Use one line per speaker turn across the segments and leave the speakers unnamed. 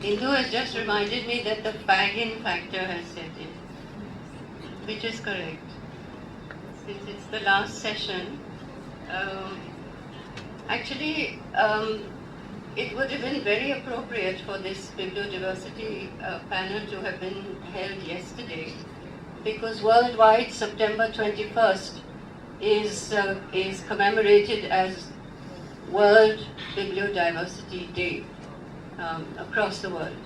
Indu has just reminded me that the fag-in factor has set in, which is correct. Since it's the last session, actually, it would have been very appropriate for this bibliodiversity panel to have been held yesterday, because worldwide September 21st is commemorated as World Bibliodiversity Day across the world.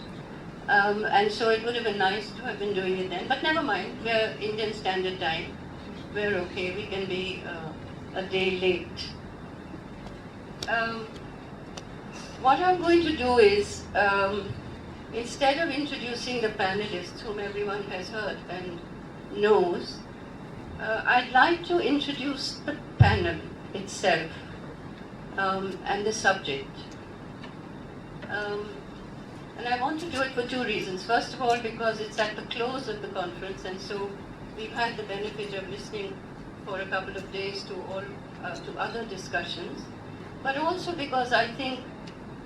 And so it would have been nice to have been doing it then, but never mind, we're Indian Standard Time, we're okay, we can be a day late. What I'm going to do is, instead of introducing the panelists whom everyone has heard and knows, I'd like to introduce the panel itself and the subject. And I want to do it for two reasons. First of all, because it's at the close of the conference, and so we've had the benefit of listening for a couple of days to other discussions, but also because I think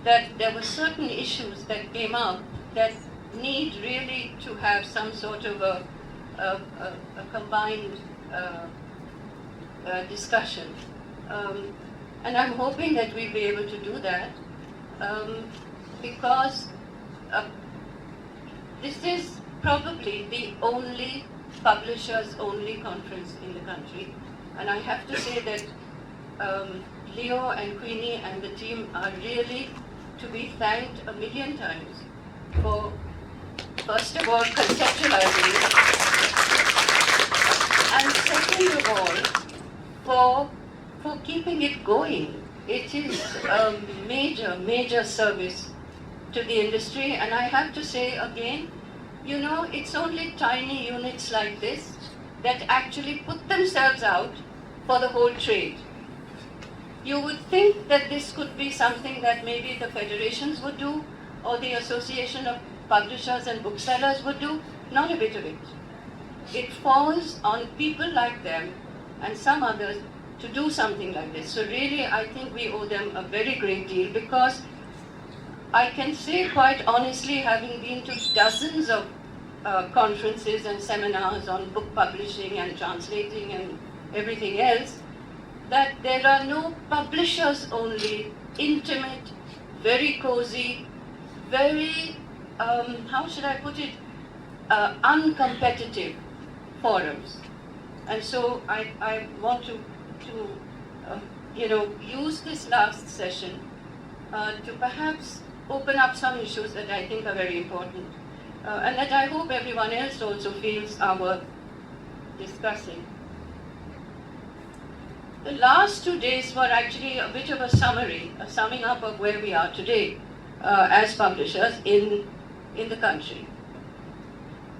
that there were certain issues that came up that need really to have some sort of a combined discussion. And I'm hoping that we'll be able to do that because this is probably the only publishers-only conference in the country. And I have to say that Leo and Queenie and the team are really to be thanked a million times for, first of all, conceptualizing it, and second of all, for keeping it going. It is a major, major service to the industry, and I have to say again, you know, it's only tiny units like this that actually put themselves out for the whole trade. You would think that this could be something that maybe the federations would do, or the Association of Publishers and Booksellers would do. Not a bit of it. It falls on people like them and some others to do something like this. So really, I think we owe them a very great deal, because I can say quite honestly, having been to dozens of conferences and seminars on book publishing and translating and everything else, that there are no publishers-only, intimate, very cozy, very, how should I put it, uncompetitive forums. And so I want to use this last session to perhaps open up some issues that I think are very important, and that I hope everyone else also feels are worth discussing. The last 2 days were actually a bit of a summary, a summing up of where we are today as publishers in the country.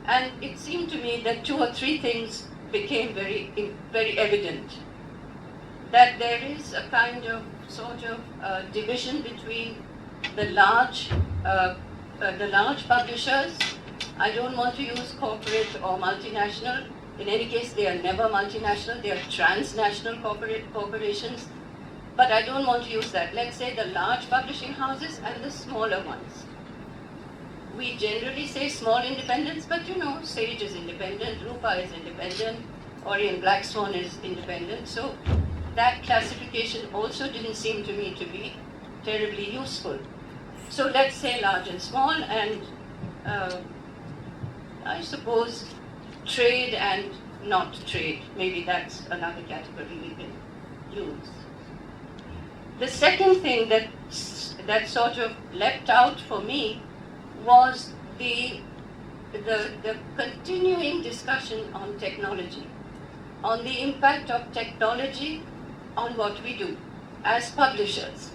And it seemed to me that 2 or 3 things became very evident. That there is a kind of sort of division between the large publishers. I don't want to use corporate or multinational. In any case, they are never multinational. They are transnational corporations. But I don't want to use that. Let's say the large publishing houses and the smaller ones. We generally say small independents, but you know, Sage is independent, Rupa is independent, Orient Black Swan is independent. So that classification also didn't seem to me to be terribly useful. So let's say large and small, and I suppose trade and not trade. Maybe that's another category we can use. The second thing that sort of leapt out for me was the continuing discussion on technology, on the impact of technology on what we do as publishers.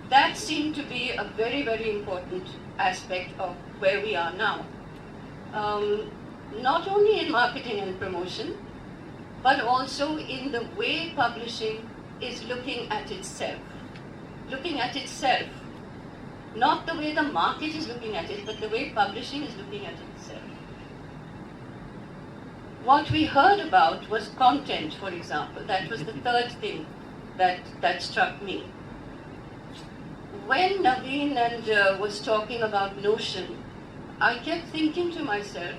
That seemed to be a very, very important aspect of where we are now. Not only in marketing and promotion, but also in the way publishing is looking at itself. Looking at itself. Not the way the market is looking at it, but the way publishing is looking at itself. What we heard about was content, for example. That was the third thing that struck me. when Naveen was talking about Notion, I kept thinking to myself,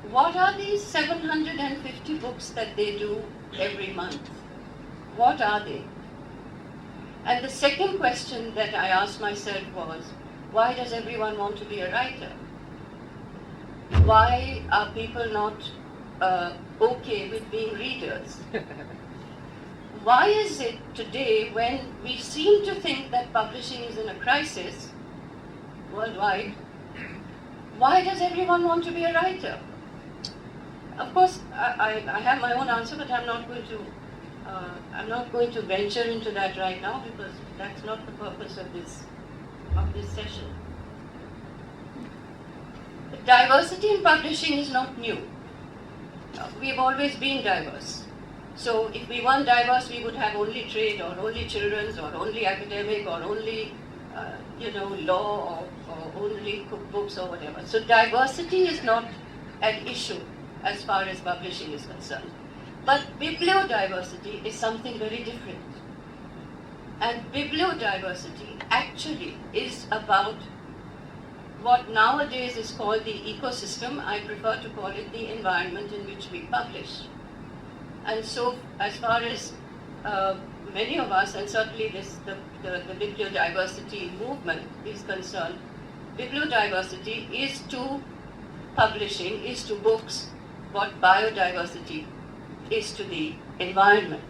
what are these 750 books that they do every month? What are they? And the second question that I asked myself was, why does everyone want to be a writer? Why are people not okay with being readers? Why is it today, when we seem to think that publishing is in a crisis worldwide, why does everyone want to be a writer? Of course, I have my own answer, but I'm not going to venture into that right now, because that's not the purpose of this session. Diversity in publishing is not new. We've always been diverse. So if we weren't diverse, we would have only trade, or only children's, or only academic, or only law, or only cookbooks, or whatever. So diversity is not an issue as far as publishing is concerned. But bibliodiversity is something very different. And bibliodiversity actually is about what nowadays is called the ecosystem. I prefer to call it the environment in which we publish. And so, as far as many of us, and certainly the bibliodiversity movement is concerned, bibliodiversity is to publishing, is to books, what biodiversity is to the environment.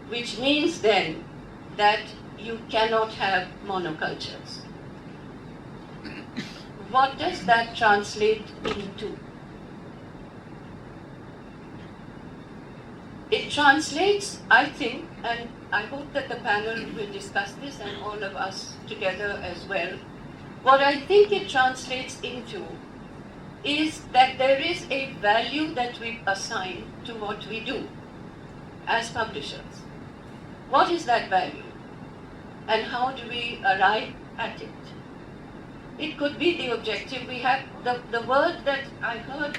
Which means then that you cannot have monocultures. What does that translate into? It translates, I think, and I hope that the panel will discuss this, and all of us together as well. What I think it translates into is that there is a value that we assign to what we do as publishers. What is that value? And how do we arrive at it? It could be the objective. We have the word that I heard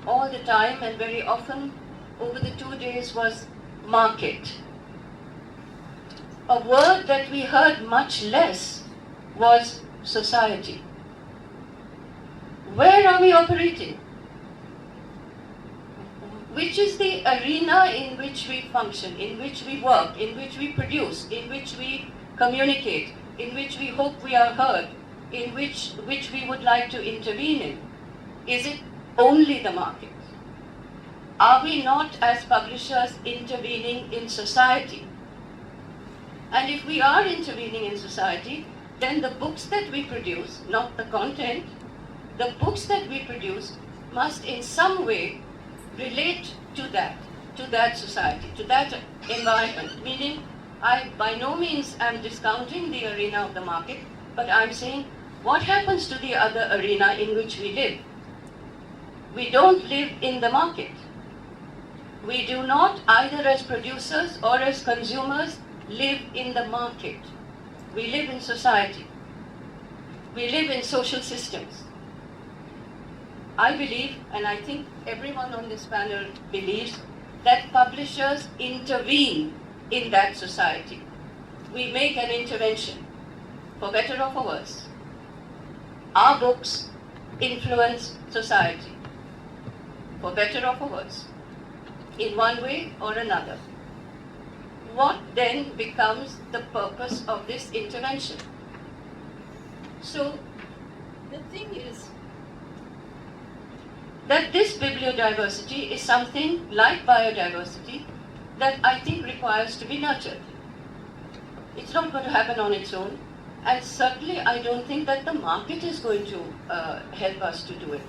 all the time and very often over the 2 days was market. A word that we heard much less was society. Where are we operating? Which is the arena in which we function, in which we work, in which we produce, in which we communicate, in which we hope we are heard, in which we would like to intervene in? Is it only the market? Are we not, as publishers, intervening in society? And if we are intervening in society, then the books that we produce, not the content, the books that we produce must in some way relate to that society, to that environment. Meaning, I by no means am discounting the arena of the market, but I'm saying, what happens to the other arena in which we live? We don't live in the market. We do not, either as producers or as consumers, live in the market. We live in society. We live in social systems. I believe, and I think everyone on this panel believes, that publishers intervene in that society. We make an intervention, for better or for worse. Our books influence society, for better or for worse, in one way or another. What then becomes the purpose of this intervention? So, the thing is that this bibliodiversity is something like biodiversity that I think requires to be nurtured. It's not going to happen on its own, and certainly I don't think that the market is going to help us to do it.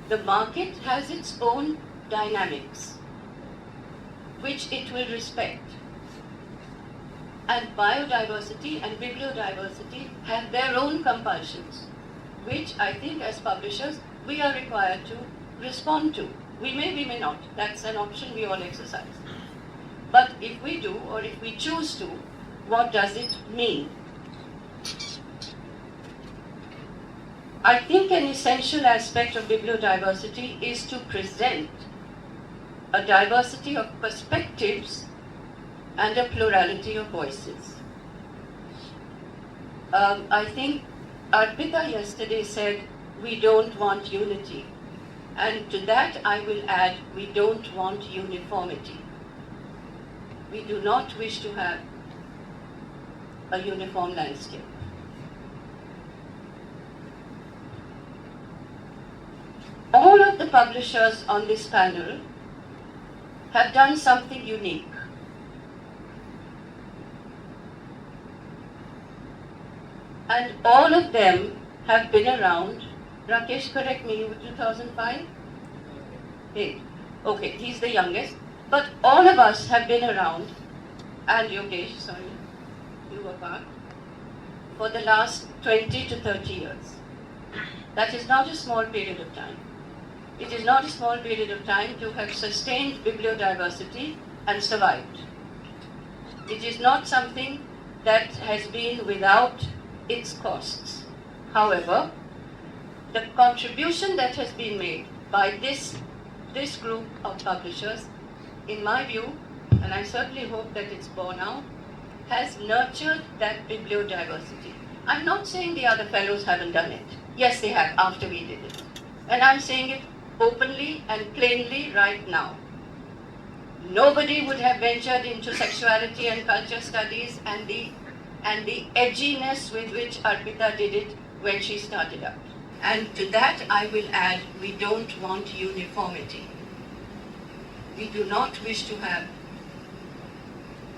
The market has its own dynamics, which it will respect. And biodiversity and bibliodiversity have their own compulsions, which I think as publishers we are required to respond to. We may not. That's an option we all exercise. But if we do, or if we choose to, what does it mean? I think an essential aspect of bibliodiversity is to present a diversity of perspectives and a plurality of voices. I think Arpita yesterday said, we don't want unity. And to that I will add, we don't want uniformity. We do not wish to have a uniform landscape. All of the publishers on this panel have done something unique. And all of them have been around. Rakesh, correct me, you were 2005? 8. Okay, he's the youngest. But all of us have been around, and Yogesh, sorry, you were part, for the last 20 to 30 years. That is not a small period of time. It is not a small period of time to have sustained bibliodiversity and survived. It is not something that has been without its costs. However, the contribution that has been made by this group of publishers, in my view, and I certainly hope that it's borne out, has nurtured that bibliodiversity. I'm not saying the other fellows haven't done it. Yes, they have, after we did it. And I'm saying it openly and plainly right now. Nobody would have ventured into sexuality and culture studies and the edginess with which Arpita did it when she started out. And to that I will add, we don't want uniformity. We do not wish to have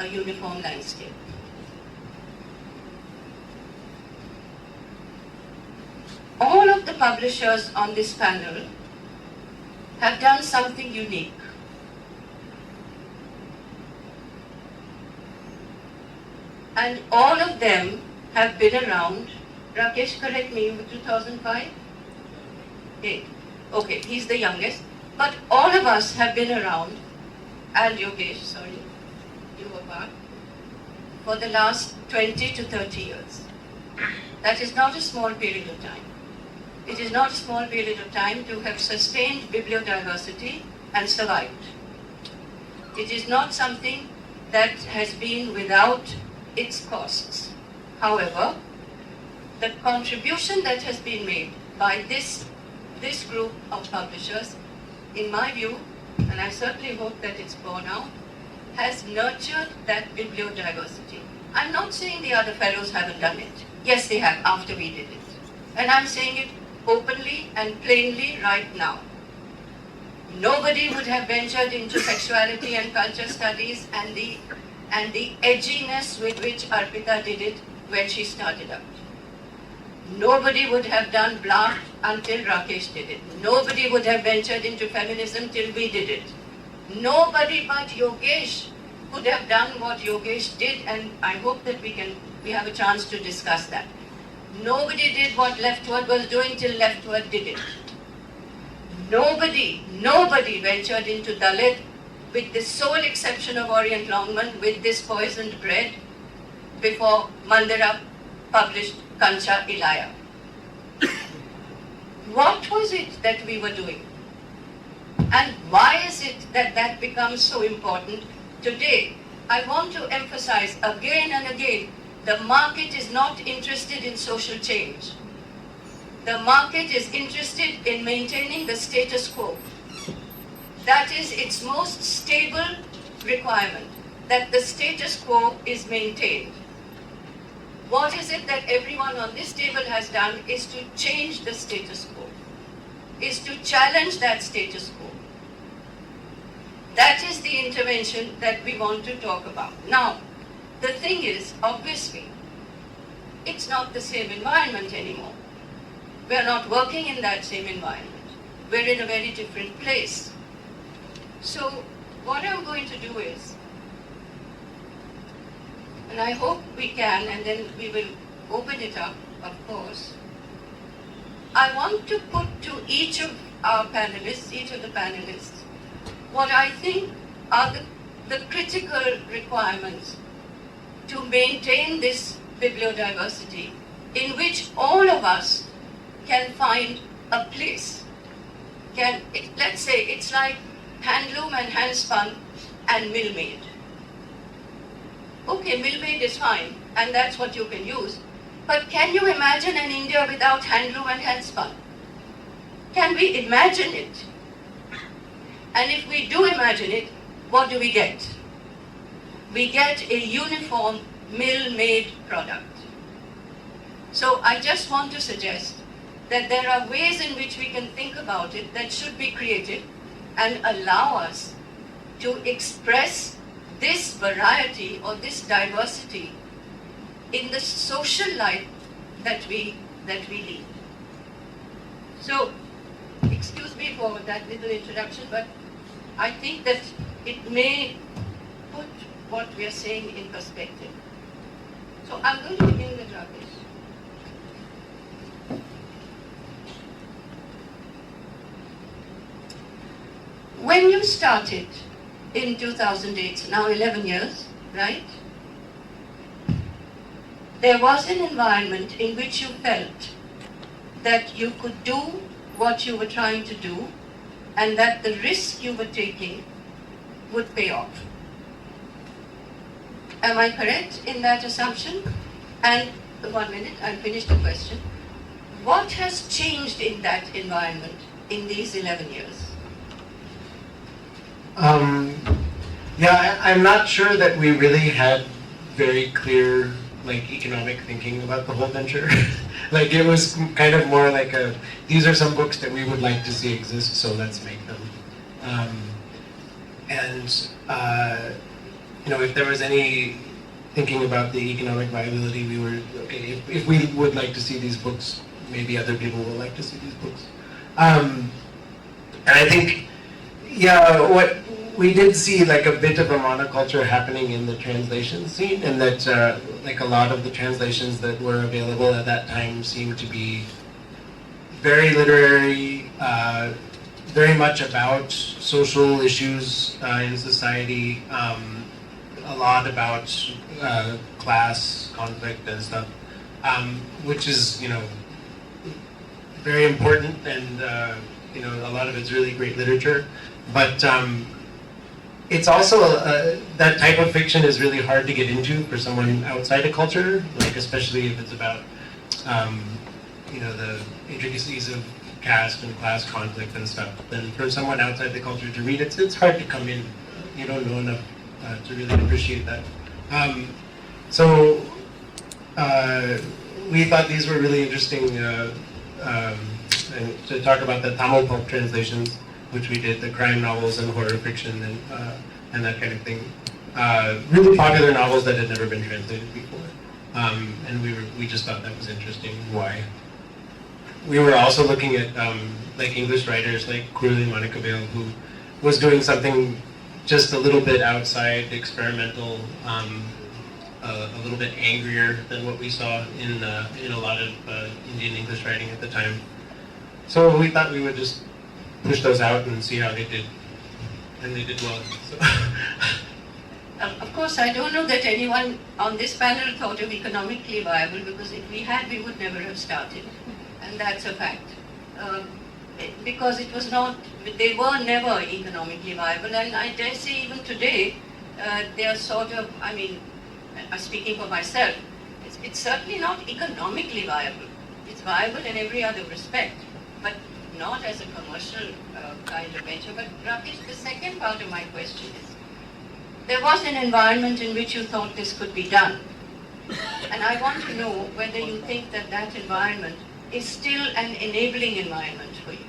a uniform landscape. All of the publishers on this panel have done something unique. And all of them have been around. Rakesh, correct me, you were 2005? 8. Okay, he's the youngest. But all of us have been around, and Yogesh, sorry, you were part, for the last 20 to 30 years. That is not a small period of time. It is not a small period of time to have sustained bibliodiversity and survived. It is not something that has been without its costs. However, the contribution that has been made by this group of publishers, in my view, and I certainly hope that it's borne out, has nurtured that bibliodiversity. I'm not saying the other fellows haven't done it. Yes, they have, after we did it. And I'm saying it openly and plainly right now. Nobody would have ventured into sexuality and culture studies and the edginess with which Arpita did it when she started out. Nobody would have done BLAF until Rakesh did it. Nobody would have ventured into feminism till we did it. Nobody but Yogesh could have done what Yogesh did, and I hope that we have a chance to discuss that. Nobody did what Leftward was doing till Leftward did it. Nobody ventured into Dalit, with the sole exception of Orient Longman, with this poisoned bread before Mandira published Kancha Ilaya. What was it that we were doing? And why is it that that becomes so important today? I want to emphasize again and again, the market is not interested in social change. The market is interested in maintaining the status quo. That is its most stable requirement, that the status quo is maintained. What is it that everyone on this table has done is to change the status quo, is to challenge that status quo. That is the intervention that we want to talk about. Now, the thing is, obviously, it's not the same environment anymore. We're not working in that same environment. We're in a very different place. So, what I'm going to do is, and I hope we can, and then we will open it up, of course. I want to put to each of our panelists, each of the panelists, what I think are the critical requirements to maintain this bibliodiversity in which all of us can find a place. Let's say it's like handloom and handspun and mill-made. Okay, mill-made is fine, and that's what you can use. But can you imagine an India without handloom and handspun? Can we imagine it? And if we do imagine it, what do we get? We get a uniform mill-made product. So I just want to suggest that there are ways in which we can think about it that should be creative and allow us to express this variety or this diversity in the social life that we lead. So, excuse me for that little introduction, but I think that it may put what we are saying in perspective. So I'm going to begin with Rakesh. When you started in 2008, now 11 years, right? There was an environment in which you felt that you could do what you were trying to do and that the risk you were taking would pay off. Am I correct in that assumption? And 1 minute, I'll finish the question. What has changed in that environment in these 11 years?
Yeah, I'm not sure that we really had very clear economic thinking about the whole venture. It was kind of more like these are some books that we would like to see exist, so let's make them. If there was any thinking about the economic viability, we were, okay, if we would like to see these books, maybe other people will like to see these books. And I think, yeah, what we did see a bit of a monoculture happening in the translation scene, and that a lot of the translations that were available at that time seemed to be very literary, very much about social issues in society, a lot about class conflict and stuff, which is very important, and a lot of it's really great literature, but it's also that type of fiction is really hard to get into for someone outside a culture, especially if it's about the intricacies of caste and class conflict and stuff. Then for someone outside the culture to read it, it's hard to come in. You don't know enough to really appreciate that. So we thought these were really interesting and to talk about the Tamil pulp translations, which we did, the crime novels and horror fiction and that kind of thing. Really popular novels that had never been translated before. And we just thought that was interesting. Why? We were also looking at English writers like Kuruli Manikabel, who was doing something just a little bit outside, experimental, a little bit angrier than what we saw in a lot of Indian English writing at the time. So we thought we would just push those out and see how they did, and they did well. So.
Of course, I don't know that anyone on this panel thought of economically viable, because if we had, we would never have started, and that's a fact. Because it was not, they were never economically viable, and I dare say even today, they are sort of, speaking for myself, it's certainly not economically viable. It's viable in every other respect, but not as a commercial kind of venture. But Rakesh, the second part of my question is, there was an environment in which you thought this could be done. And I want to know whether you think that that environment is still an enabling environment for you.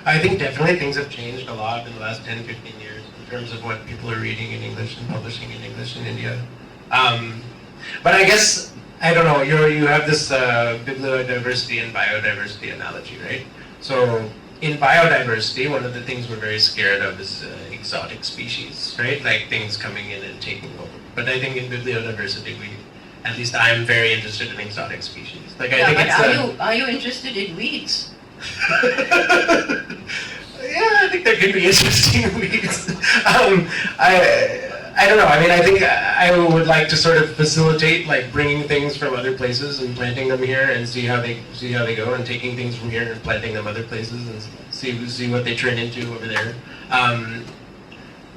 I think definitely things have changed a lot in the last 10, 15 years in terms of what people are reading in English and publishing in English in India. But I guess, I don't know, you have this bibliodiversity and biodiversity analogy, right? So in biodiversity, one of the things we're very scared of is exotic species, right? Things coming in and taking over. But I think in bibliodiversity, at least I'm very interested in exotic species. I think
are you interested in weeds?
Yeah, I think there could be interesting weeds. I don't know. I think I would like to sort of facilitate bringing things from other places and planting them here and see how they go, and taking things from here and planting them other places and see what they turn into over there.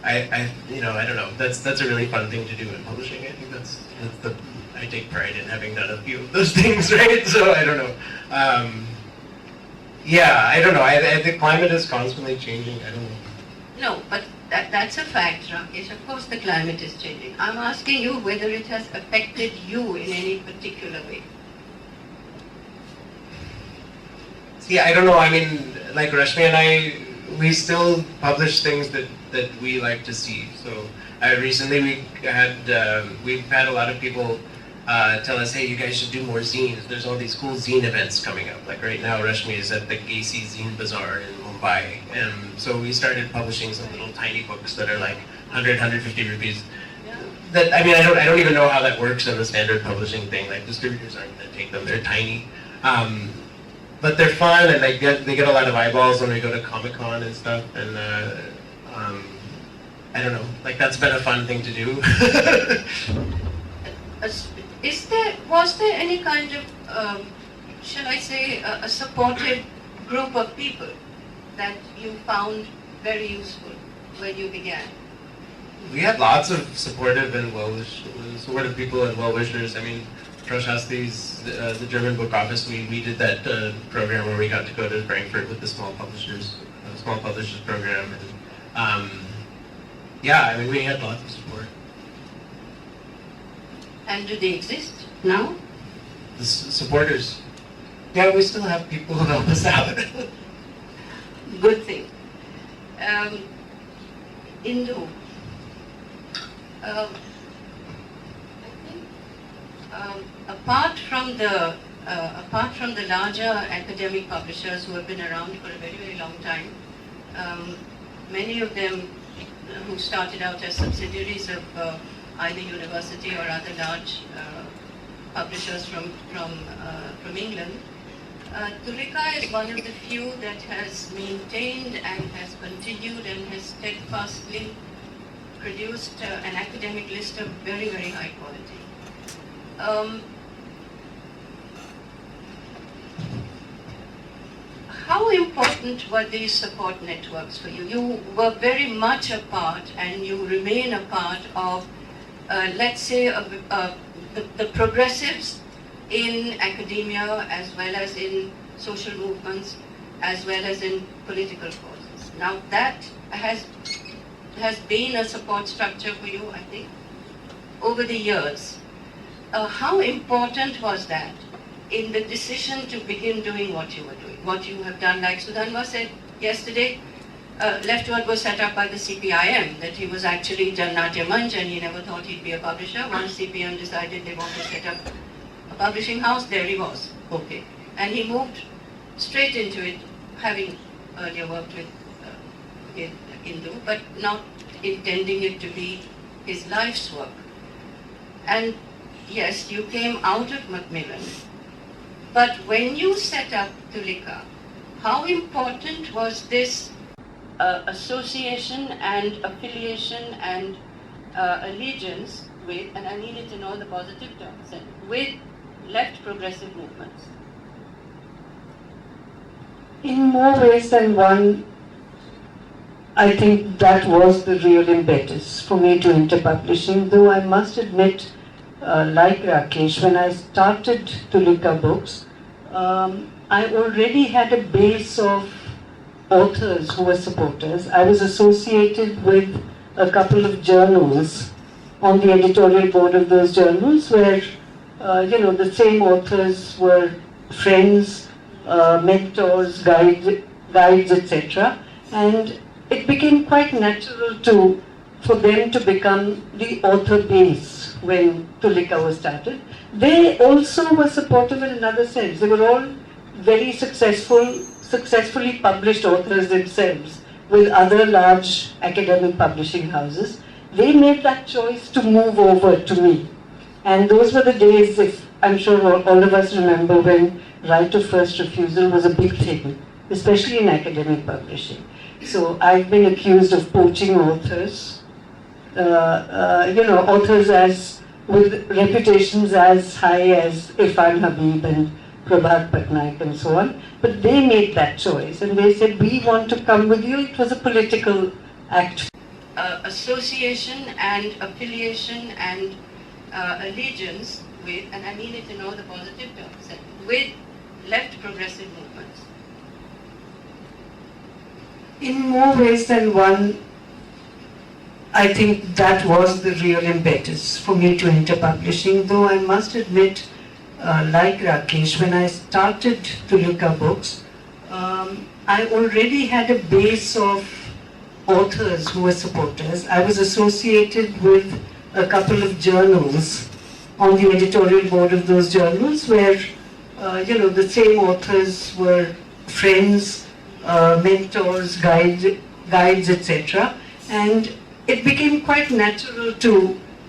I don't know. That's a really fun thing to do in publishing. I think I take pride in having done a few of those things, right? So I don't know. Yeah, I don't know. I think climate is constantly changing. I don't know.
No, but that's a fact, Rakesh. Of course the climate is changing. I'm asking you whether it has affected you in any particular way.
See, I don't know. I mean, like Rashmi and I, we still publish things that we like to see. So recently we've had a lot of people tell us, hey, you guys should do more zines. There's all these cool zine events coming up. Like right now, Rashmi is at the Gacy Zine Bazaar in Mumbai. And so we started publishing some little tiny books that are like 100, 150 rupees.
Yeah.
That, I mean, I don't even know how that works in the standard publishing thing. Like distributors aren't going to take them. They're tiny. But they're fun, and they get a lot of eyeballs when we go to Comic-Con and stuff. And I don't know, like that's been a fun thing to do.
Was there any kind of, shall I say, a supportive group of people that you found very useful when you began?
We had lots of supportive supportive people and well-wishers. I mean, Prashasthis, the German book office, we did that program where we got to go to Frankfurt with the small publishers program. And, yeah, I mean, we had lots of support.
And do they exist now?
The supporters. Yeah, we still have people who help us out.
Good thing. Indu. I think apart from the larger academic publishers who have been around for a very, very long time, many of them who started out as subsidiaries of either university or other large publishers from England, Tulika is one of the few that has maintained and has continued and has steadfastly produced an academic list of very, very high quality. How important were these support networks for you? You were very much a part, and you remain a part of, let's say, the progressives in academia, as well as in social movements, as well as in political causes. Now that has been a support structure for you, I think, over the years. How important was that in the decision to begin doing what you were doing, what you have done? Like Sudhanva said yesterday, Leftward was set up by the CPIM, that he was actually Janatya Manch and he never thought he'd be a publisher. Once CPM decided they want to set up a publishing house, there he was. Okay. And he moved straight into it, having earlier worked with Indu, but not intending it to be his life's work. And yes, you came out of Macmillan, but when you set up Tulika, how important was this association and affiliation and allegiance with, and I need it in all the positive terms, with left progressive movements?
In more ways than one, I think that was the real impetus for me to enter publishing, though I must admit, like Rakesh, when I started Tulika Books, I already had a base of authors who were supporters. I was associated with a couple of journals on the editorial board of those journals where, the same authors were friends, mentors, guides, etc. And it became quite natural for them to become the author base when Tulika was started. They also were supportive in another sense. They were all very successfully published authors themselves with other large academic publishing houses. They made that choice to move over to me. And those were the days, if I'm sure all of us remember, when right of first refusal was a big thing, especially in academic publishing. So I've been accused of poaching authors, authors with reputations as high as Irfan Habib and Prabhat Patnaik and so on. But they made that choice and they said, we want to come with you. It was a political act.
association and affiliation and allegiance with, and I mean it in all the positive terms, with left progressive movements?
In more ways than one, I think that was the real impetus for me to enter publishing, though I must admit, like Rakesh, when I started Tulika Books, I already had a base of authors who were supporters. I was associated with a couple of journals on the editorial board of those journals where, the same authors were friends, mentors, guides, etc. And it became quite natural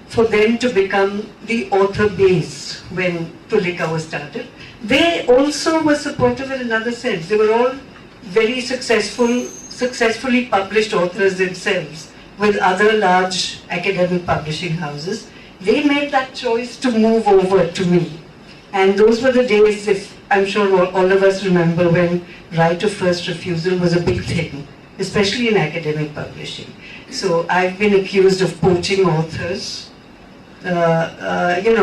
for them to become the author base when Tulika was started. They also were supportive in another sense. They were all very successfully published authors themselves with other large academic publishing houses. They made that choice to move over to me. And those were the days, if I'm sure all of us remember, when right of first refusal was a big thing, especially in academic publishing. So I've been accused of poaching authors,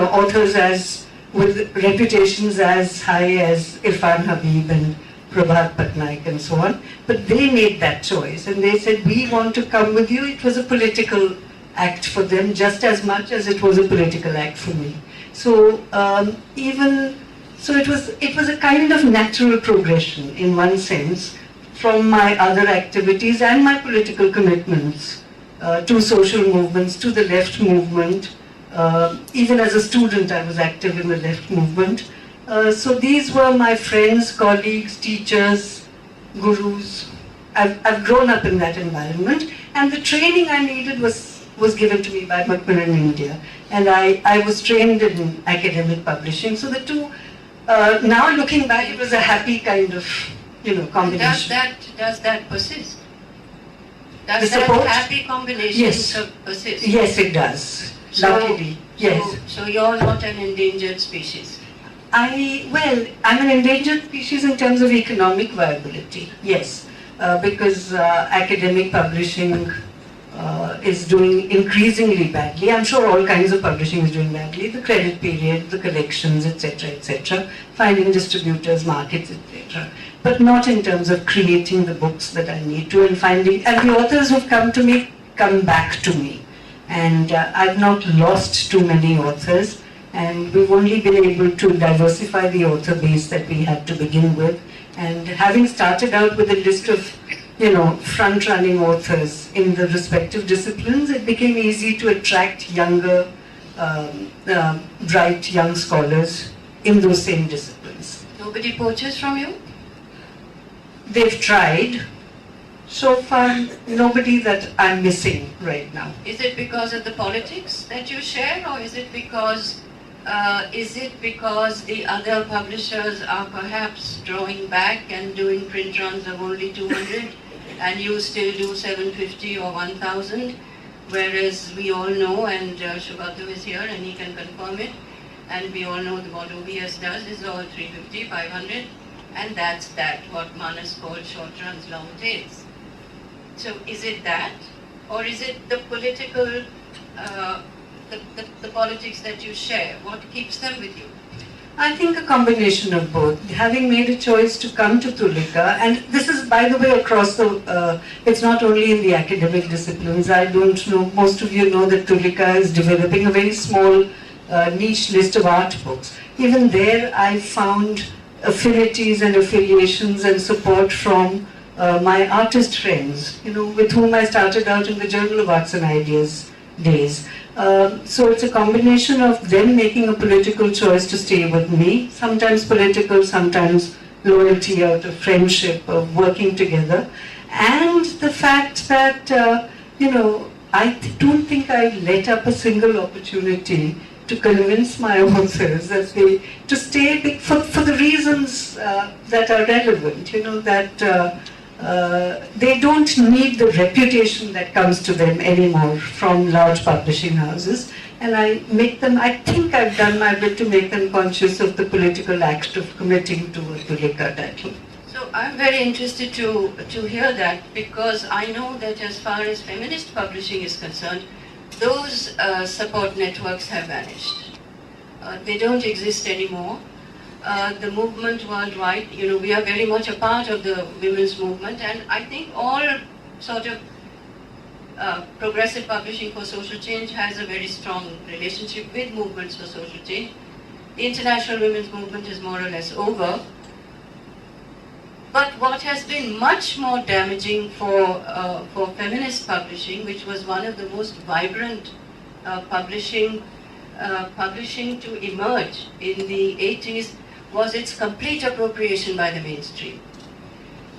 authors with reputations as high as Irfan Habib and Prabhat Patnaik and so on. But they made that choice and they said, we want to come with you. It was a political act for them just as much as it was a political act for me. So it was a kind of natural progression in one sense from my other activities and my political commitments to social movements, to the left movement. Even as a student, I was active in the left movement. So these were my friends, colleagues, teachers, gurus. I've grown up in that environment, and the training I needed was given to me by Macmillan India, and I was trained in academic publishing. So the two, now looking back, it was a happy kind of, combination.
Does that persist? Does
The
that
support?
happy combination
Yes.
persist?
Yes, it does. Luckily, yes.
So you're not an endangered species.
I'm an endangered species in terms of economic viability, yes, because academic publishing is doing increasingly badly. I'm sure all kinds of publishing is doing badly. The credit period, the collections, etc., finding distributors, markets, etc. But not in terms of creating the books that I need to and the authors who've come to me come back to me. And I've not lost too many authors, and we've only been able to diversify the author base that we had to begin with. And having started out with a list of, front-running authors in the respective disciplines, it became easy to attract younger, bright young scholars in those same disciplines.
Nobody poaches from you?
They've tried. So far, nobody that I'm missing right now.
Is it because of the politics that you share, or is it because the other publishers are perhaps drawing back and doing print runs of only 200, and you still do 750 or 1,000, whereas we all know, and Shubhatu is here and he can confirm it, and we all know what OBS does is all 350, 500, and that's what Manas called short runs, long tails. So is it that, or is it the political, the politics that you share? What keeps them with you?
I think a combination of both. Having made a choice to come to Tulika, and this is, by the way, across it's not only in the academic disciplines. I don't know, most of you know that Tulika is developing a very small niche list of art books. Even there, I found affinities and affiliations and support from my artist friends, with whom I started out in the Journal of Arts and Ideas days. So it's a combination of them making a political choice to stay with me, sometimes political, sometimes loyalty out of friendship, of working together, and the fact that, I don't think I let up a single opportunity to convince my authors that to stay for the reasons that are relevant, that they don't need the reputation that comes to them anymore from large publishing houses. And I think I've done my bit to make them conscious of the political act of committing to a Tulika title.
So So I'm very interested to hear that, because I know that as far as feminist publishing is concerned, those support networks have vanished. They don't exist anymore. The movement worldwide, we are very much a part of the women's movement, and I think all sort of progressive publishing for social change has a very strong relationship with movements for social change. The international women's movement is more or less over. But what has been much more damaging for feminist publishing, which was one of the most vibrant publishing to emerge in the 80s, was its complete appropriation by the mainstream.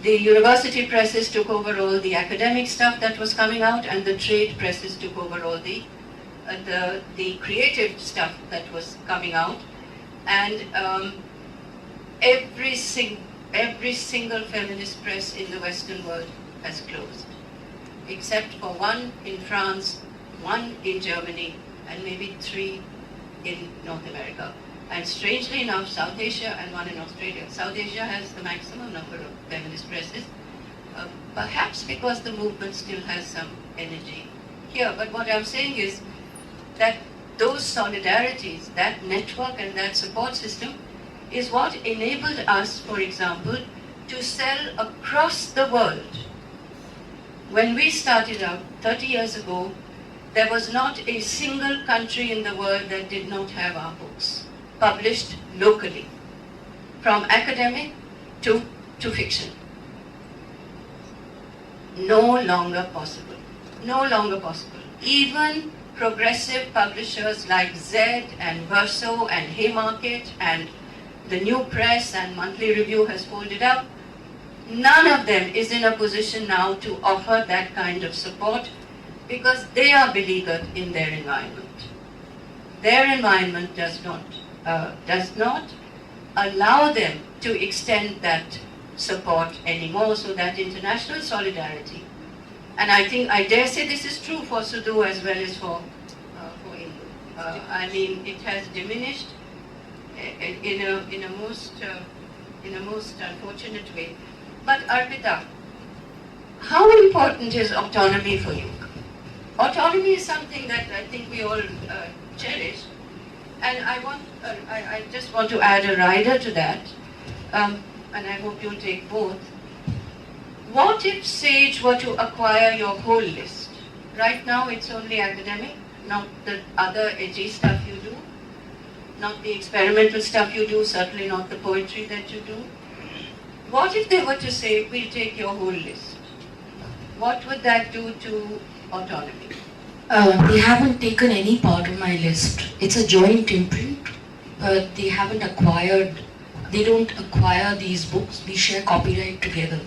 The university presses took over all the academic stuff that was coming out, and the trade presses took over all the creative stuff that was coming out. And every single feminist press in the Western world has closed, except for one in France, one in Germany, and maybe 3 in North America. And strangely enough, South Asia and one in Australia. South Asia has the maximum number of feminist presses, perhaps because the movement still has some energy here. But what I'm saying is that those solidarities, that network and that support system is what enabled us, for example, to sell across the world. When we started out 30 years ago, there was not a single country in the world that did not have our books published locally, from academic to fiction. No longer possible. No longer possible. Even progressive publishers like Zed and Verso and Haymarket and the New Press and Monthly Review has folded up. None of them is in a position now to offer that kind of support, because they are beleaguered in their environment. Their environment does not allow them to extend that support anymore, so that international solidarity, and I dare say this is true for Sudo as well as for Indu. I mean, it has diminished in a most unfortunate way. But Arpita, how important is autonomy for you? Autonomy is something that I think we all cherish, and I just want to add a rider to that, and I hope you'll take both. What if Sage were to acquire your whole list? Right now it's only academic, not the other edgy stuff you do, not the experimental stuff you do, certainly not the poetry that you do. What if they were to say, we'll take your whole list? What would that do to autonomy?
They haven't taken any part of my list. It's a joint imprint, but they don't acquire these books. We share copyright together.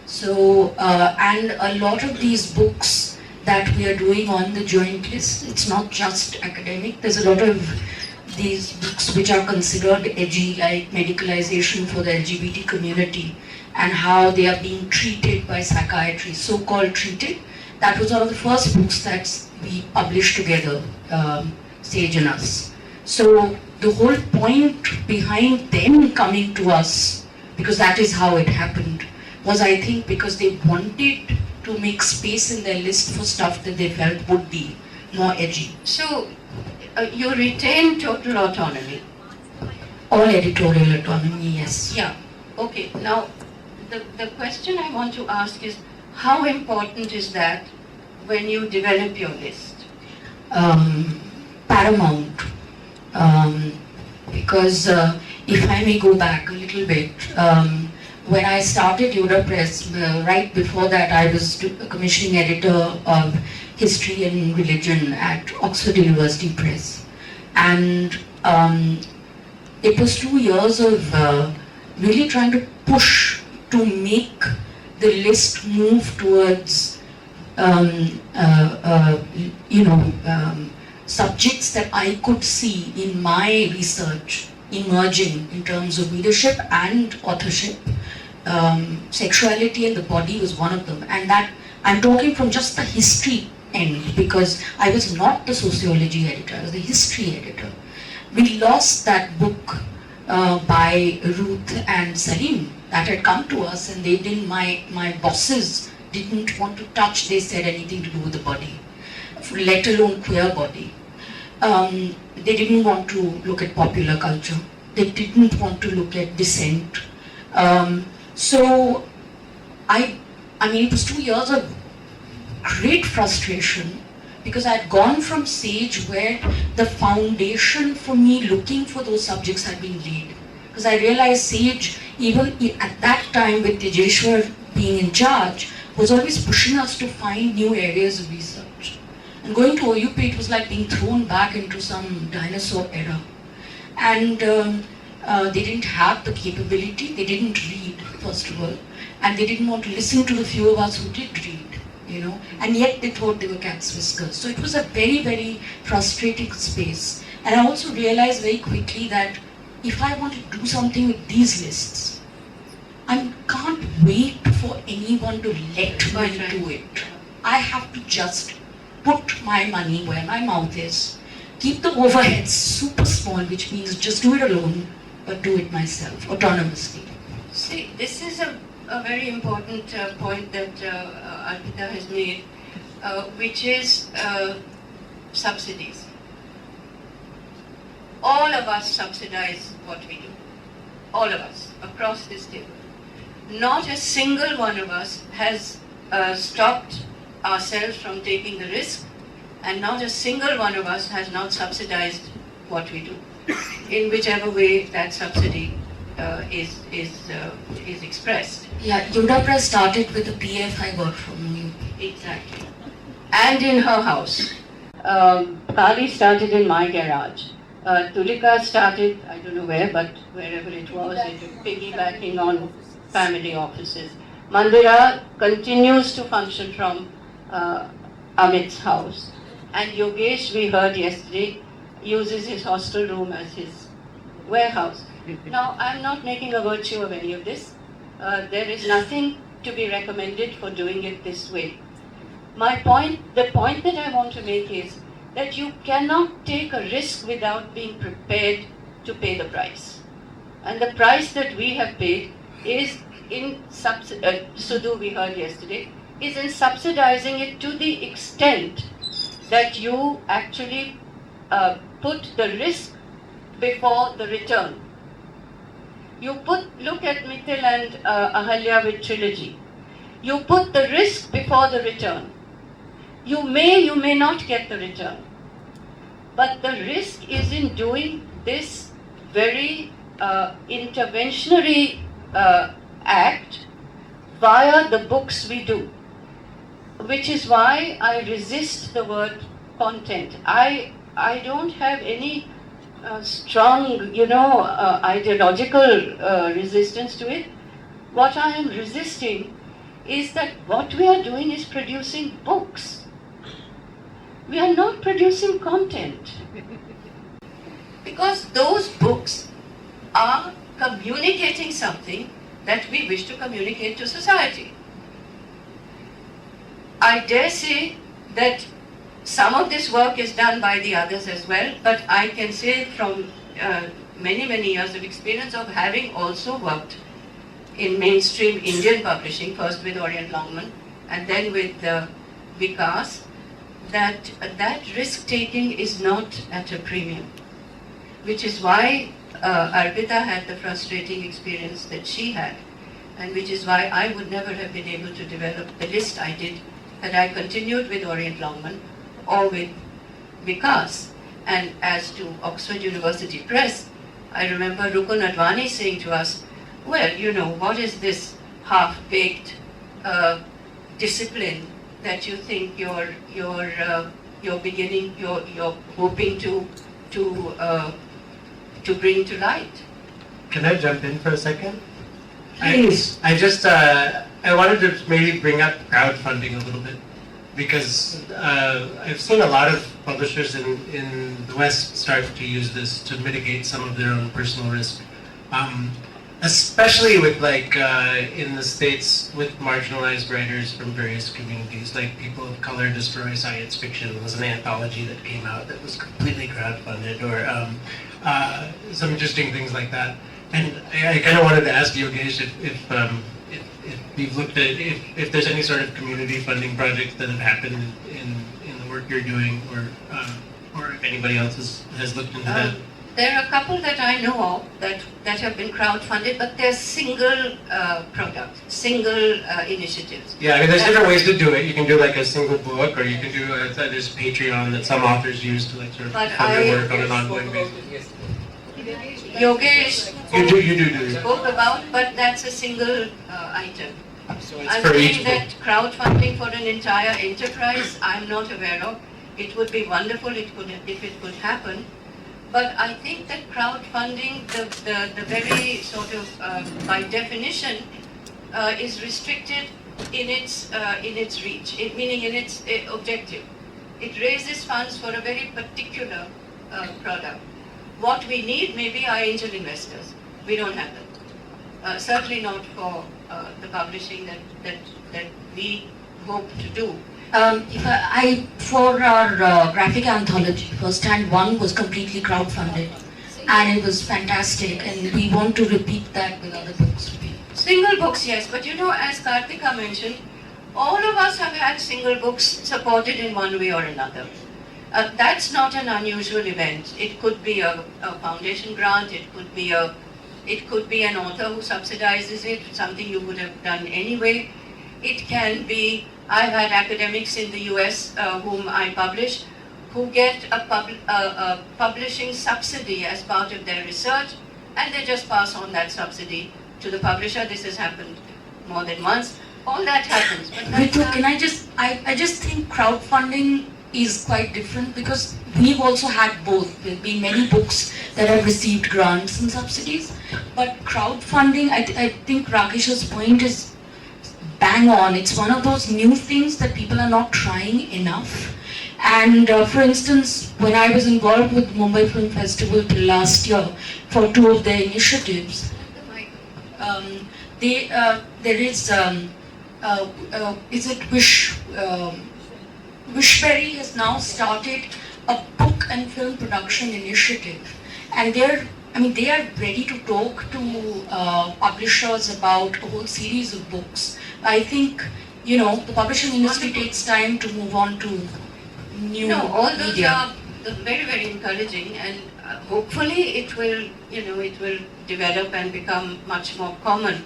So, and a lot of these books that we are doing on the joint list, it's not just academic. There's a lot of these books which are considered edgy, like medicalization for the LGBT community and how they are being treated by psychiatry, so-called treated. That was one of the first books that we published together, Sage and us. So the whole point behind them coming to us, because that is how it happened, was I think because they wanted to make space in their list for stuff that they felt would be more edgy.
So you retain total autonomy?
All editorial autonomy, yes.
Yeah, okay. Now the question I want to ask is, how important is that when you develop your list?
Paramount. Because if I may go back a little bit, when I started Yoda Press, right before that I was commissioning editor of History and Religion at Oxford University Press. And it was 2 years of really trying to push to make the list move towards subjects that I could see in my research emerging in terms of leadership and authorship. Sexuality and the body was one of them, and that I'm talking from just the history end, because I was not the sociology editor, I was the history editor. We lost that book by Ruth and Salim that had come to us, and they didn't, my bosses didn't want to touch, they said, anything to do with the body, let alone queer body. They didn't want to look at popular culture. They didn't want to look at dissent. So I mean, it was 2 years of great frustration, because I had gone from Sage where the foundation for me looking for those subjects had been laid. Because I realized Sage, even at that time with Tejeshwar being in charge, was always pushing us to find new areas of research. And going to OUP, it was like being thrown back into some dinosaur era. And they didn't have the capability, they didn't read, first of all, and they didn't want to listen to the few of us who did read, you know, and yet they thought they were cat's whiskers. So it was a very, very frustrating space. And I also realized very quickly that if I want to do something with these lists, I can't wait for anyone to let me do it. I have to just put my money where my mouth is, keep the overheads super small, which means just do it alone, but do it myself, autonomously.
See, this is a very important point that Arpita has made, which is subsidies. All of us subsidize what we do. All of us, across this table. Not a single one of us has stopped ourselves from taking the risk, and not a single one of us has not subsidized what we do, in whichever way that subsidy is expressed.
Yeah, Yoda Press started with a PF I got from you.
Exactly. And in her house. Kali started in my garage. Tulika started, I don't know where, but wherever it was, piggybacking on family offices. Mandira continues to function from Amit's house. And Yogesh, we heard yesterday, uses his hostel room as his warehouse. Now, I'm not making a virtue of any of this. There is nothing to be recommended for doing it this way. The point that I want to make is that you cannot take a risk without being prepared to pay the price. And the price that we have paid is Sudhu, we heard yesterday, is in subsidizing it to the extent that you actually put the risk before the return. Look at Mithil and Ahalya with Trilogy. You put the risk before the return. You may not get the return. But the risk is in doing this very interventionary act via the books we do. Which is why I resist the word content. I don't have any strong, ideological resistance to it. What I am resisting is that what we are doing is producing books. We are not producing content. Because those books are communicating something that we wish to communicate to society. I dare say that some of this work is done by the others as well, but I can say from many, many years of experience of having also worked in mainstream Indian publishing, first with Orient Longman and then with Vikas, that risk-taking is not at a premium. Which is why Arpita had the frustrating experience that she had, and which is why I would never have been able to develop the list I did had I continued with Orient Longman or with Vikas. And as to Oxford University Press, I remember Rukun Advani saying to us, well, what is this half-baked discipline that you think you're hoping to bring to light?
Can I jump in for a second?
Please.
I wanted to maybe bring up crowdfunding a little bit, because I've seen a lot of publishers in the West start to use this to mitigate some of their own personal risk. Especially with in the States with marginalized writers from various communities, like People of Color Destroy Science Fiction was an anthology that came out that was completely crowdfunded, or some interesting things like that. And I kind of wanted to ask Yogesh if we've looked at if there's any sort of community funding projects that have happened in the work you're doing, or if anybody else has looked into that.
There are a couple that I know of that have been crowdfunded, but they're single products, single initiatives.
Yeah, I mean, there's different ways to do it. You can do like a single book, or you can do there's Patreon that some authors use to like sort of
But
fund their work on an ongoing basis.
Yogesh
You do.
spoke about, but that's a single item.
So it's
I'm
for each
saying
book.
that crowdfunding for an entire enterprise, I'm not aware of. It would be wonderful if it could happen. But I think that crowdfunding, the very sort of, by definition, is restricted in its reach, meaning in its objective. It raises funds for a very particular product. What we need maybe are angel investors. We don't have them. Certainly not for the publishing that we hope to do.
For our graphic anthology, First Hand One was completely crowdfunded, and it was fantastic, and we want to repeat that with other books.
Single books, yes, but you know, as Kartika mentioned, all of us have had single books supported in one way or another. That's not an unusual event. It could be a foundation grant, it could be an author who subsidizes it, something you would have done anyway. It can be, I've had academics in the US whom I publish, who get a publishing subsidy as part of their research, and they just pass on that subsidy to the publisher. This has happened more than once. All that happens. But
Ritu, can I just think crowdfunding is quite different, because we've also had both. There have been many books that have received grants and subsidies, but crowdfunding, I think Rakesh's point is bang on. It's one of those new things that people are not trying enough. And for instance, when I was involved with Mumbai Film Festival till last year for two of their initiatives, there is it Wishberry has now started a book and film production initiative, and they are ready to talk to publishers about a whole series of books. I think, the publishing industry takes time to move on to new
no, all those
media.
are very, very encouraging, and hopefully it will develop and become much more common.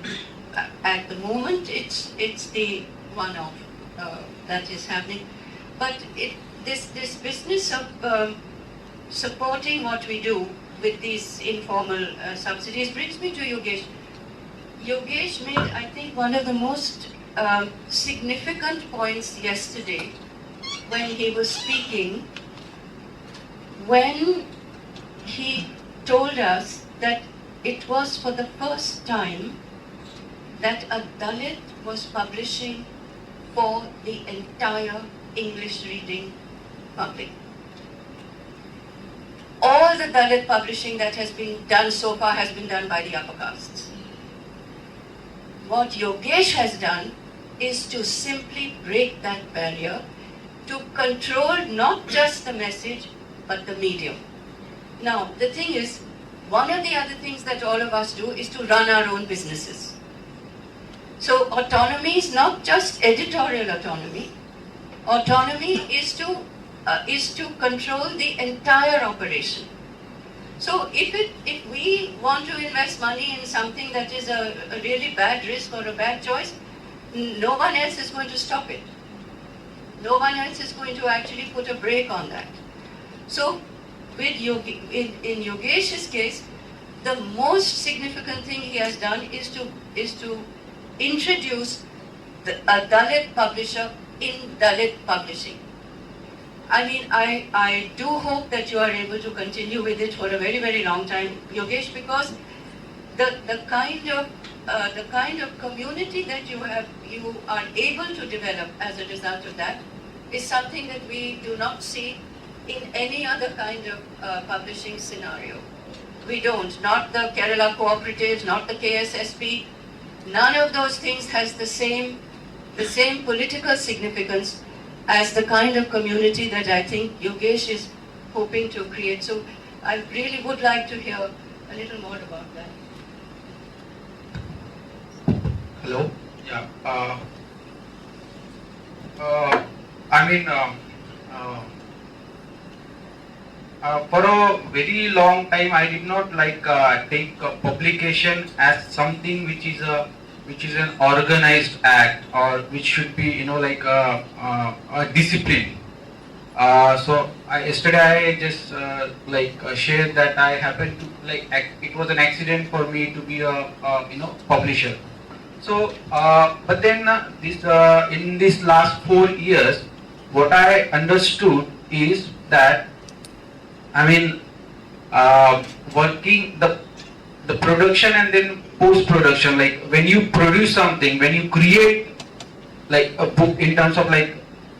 At the moment, it's the one-off that is happening. But this business of supporting what we do with these informal subsidies brings me to Yogesh. Yogesh made, I think, one of the most significant points yesterday when he was speaking, when he told us that it was for the first time that a Dalit was publishing for the entire English reading public. All the Dalit publishing that has been done so far has been done by the upper castes. What Yogesh has done is to simply break that barrier, to control not just the message, but the medium. Now, the thing is, one of the other things that all of us do is to run our own businesses. So autonomy is not just editorial autonomy. Autonomy is to control the entire operation. So if we want to invest money in something that is a really bad risk or a bad choice, no one else is going to stop it. No one else is going to actually put a brake on that. So with in Yogesh's case, the most significant thing he has done is to introduce a Dalit publisher in Dalit publishing. I mean, I do hope that you are able to continue with it for a very, very long time, Yogesh, because the kind of community that you are able to develop as a result of that is something that we do not see in any other kind of publishing scenario. We don't. Not the Kerala cooperatives, not the KSSP. None of those things has the same political significance as the kind of community that I think Yogesh is hoping to create. So I really would like to hear a little more about that.
Hello?
Yeah. I mean, for a very long time, I did not like take publication as something which is an organized act, or which should be, you know, like a discipline. Yesterday I just shared that I happened to it was an accident for me to be a you know, publisher. So, but then in this last 4 years, what I understood is that, I mean, working the production and then post production, like when you produce something, when you create like a book, in terms of like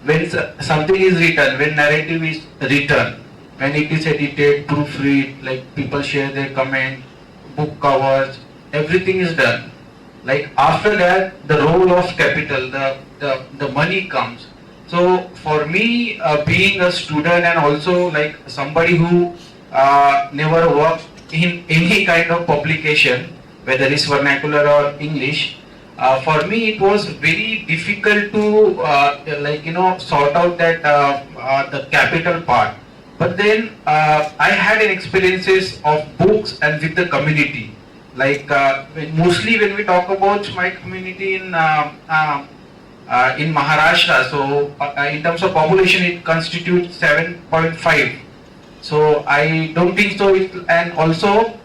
when something is written, when narrative is written, when it is edited, proofread, like people share their comment, book covers, everything is done. Like after that, the role of capital, the money comes. So for me, being a student and also like somebody who never worked in any kind of publication, whether it's vernacular or English, for me it was very difficult to sort out that the capital part. But then I had an experiences of books and with the community. Like mostly when we talk about my community in Maharashtra, so in terms of population it constitutes 7.5. So I don't think so. And also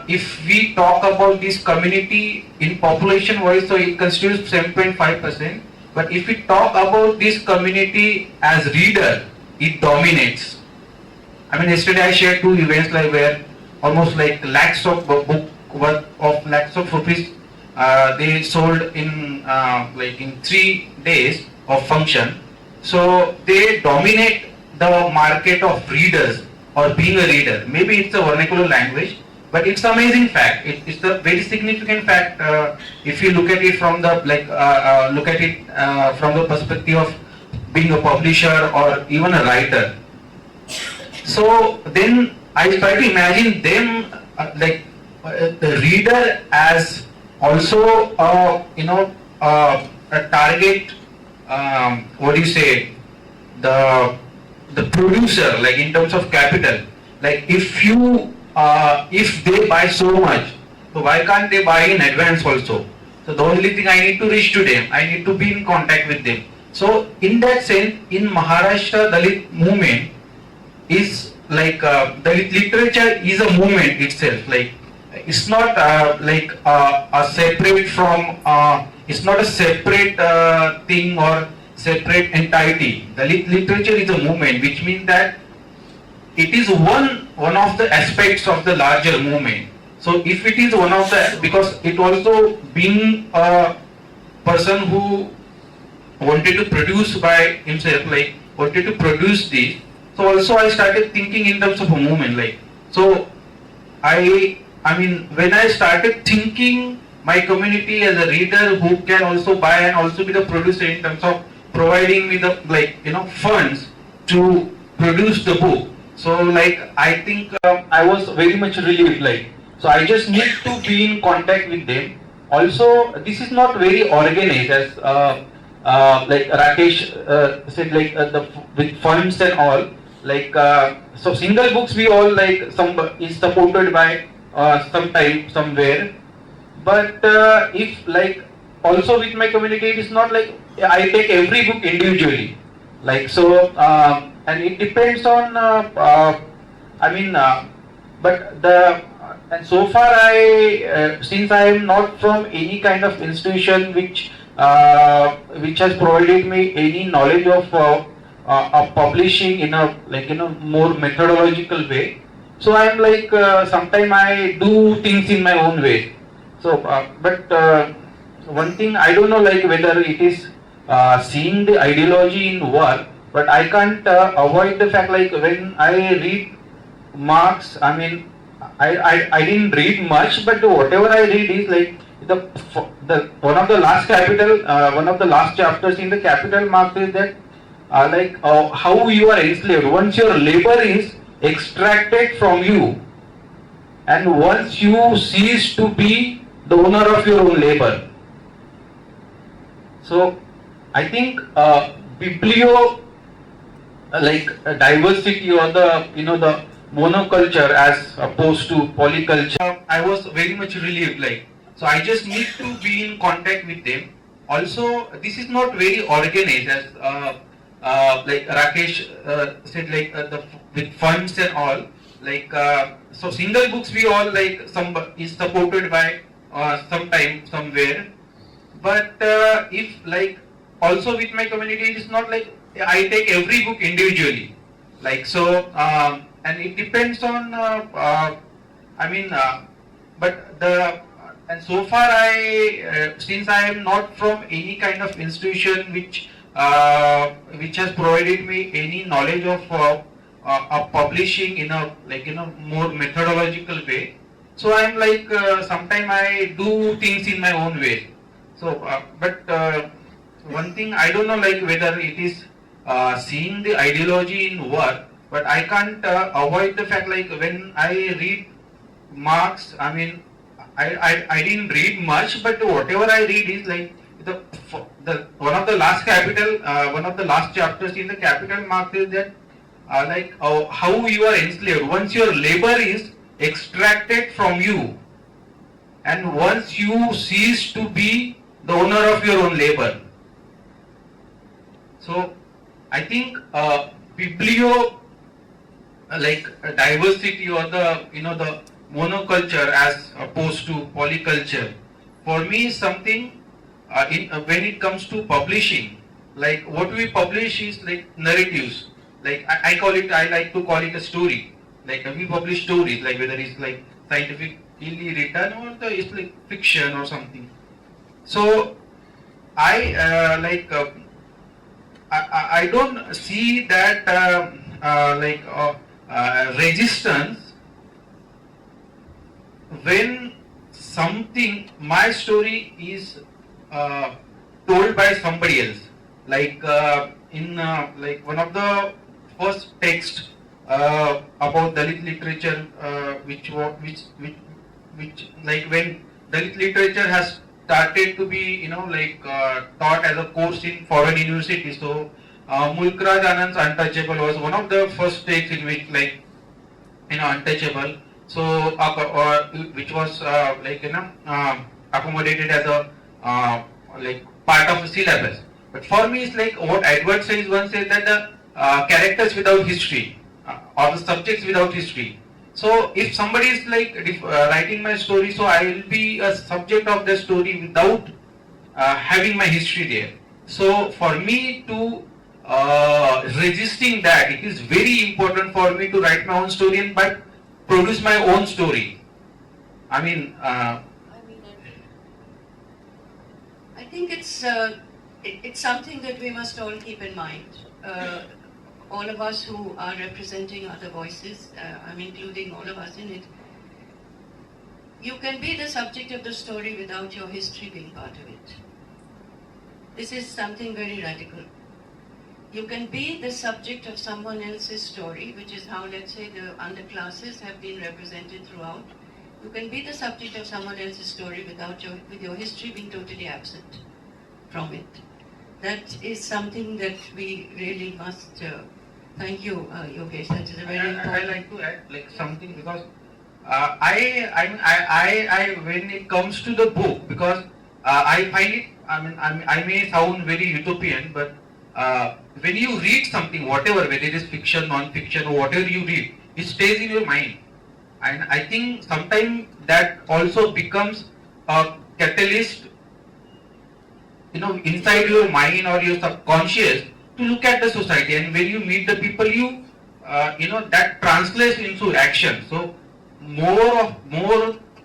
if we talk about this community in population wise, so it constitutes 7.5%. But if we talk about this community as reader, it dominates. I mean, yesterday I shared 2 events like where almost like lakhs of book worth of lakhs of rupees they sold in in 3 days of function. So they dominate the market of readers or being a reader. Maybe it's a vernacular language, but it's amazing fact. It's a very significant fact if you look at it from the from the perspective of being a publisher or even a writer. So then I try to imagine them the reader as also a target. What do you say? The producer, like in terms of capital. Like if they buy so much, so why can't they buy in advance also? So the only thing, I need to reach to them, I need to be in contact with them. So in that sense, in Maharashtra, Dalit movement is like Dalit literature is a movement itself. Like it's not a separate from it's not a separate thing or separate entity. Dalit literature is a movement, which means that it is one of the aspects of the larger movement. So if it is one of the, because it also being a person who wanted to produce by himself, like wanted to produce this. So also I started thinking in terms of a movement. Like so, I mean when I started thinking my community as a reader who can also buy and also be the producer in terms of providing me the funds to produce the book. So I think I was very much relieved. So I just need to be in contact with them. Also, this is not very organized as Rakesh said, with funds and all. So single books we all some is supported by sometime somewhere. But if also with my community, it is not like I take every book individually. And it depends on and so far since I am not from any kind of institution which has provided me any knowledge of publishing in a more methodological way. So I am sometimes I do things in my own way. So one thing I don't know whether it is seeing the ideology in work, but I can't avoid the fact when I read Marx, I mean I didn't read much, but whatever I read is one of the last chapters in the Capital, Marx is that how you are enslaved. Once your labor is extracted from you, and once you cease to be the owner of your own labor, So I think biblio diversity or the the monoculture as opposed to polyculture, I was very much relieved. So I just need to be in contact with them. Also, this is not very organized as like Rakesh said, with funds and all. So single books we all some is supported by sometime somewhere. But if also with my community, it is not like I take every book individually. And it depends on. But the and so far since I am not from any kind of institution which has provided me any knowledge of publishing in a more methodological way. So I am sometimes I do things in my own way. So, one thing I don't know whether it is seeing the ideology in work, but I can't avoid the fact when I read Marx, I didn't read much, but whatever I read is the one of the last chapters in the Capital Marx is that how you are enslaved. Once your labor is extracted from you, and once you cease to be the owner of your own labor. So I think biblio diversity or the the monoculture as opposed to polyculture for me is something when it comes to publishing. What we publish is narratives. I like to call it a story. We publish stories, whether it's scientifically written or it's fiction or something. So I I don't see that resistance when something, my story is told by somebody else. In one of the first texts about Dalit literature, which when Dalit literature has started to be taught as a course in foreign universities. So Mulkraj Anand's Untouchable was one of the first texts in which Untouchable. So which was accommodated as a part of the syllabus. But for me, it's what Edward says. One says that the characters without history or the subjects without history. So if somebody is writing my story, so I will be a subject of the story without having my history there. So for me to resisting that, it is very important for me to write my own story and but produce my own story.
I think it's something that we must all keep in mind. All of us who are representing other voices, I'm including all of us in it. You can be the subject of the story without your history being part of it. This is something very radical. You can be the subject of someone else's story, which is how, let's say, the underclasses have been represented throughout. You can be the subject of someone else's story with your history being totally absent from it. That is something that we really must. Thank you, Yogesh. That is a very important.
I like to add something because I when it comes to the book, because I find it. I may sound very utopian, but when you read something, whatever, whether it is fiction, non-fiction, or whatever you read, it stays in your mind. And I think sometimes that also becomes a catalyst, inside your mind or your subconscious to look at the society. And when you meet the people, that translates into action. So more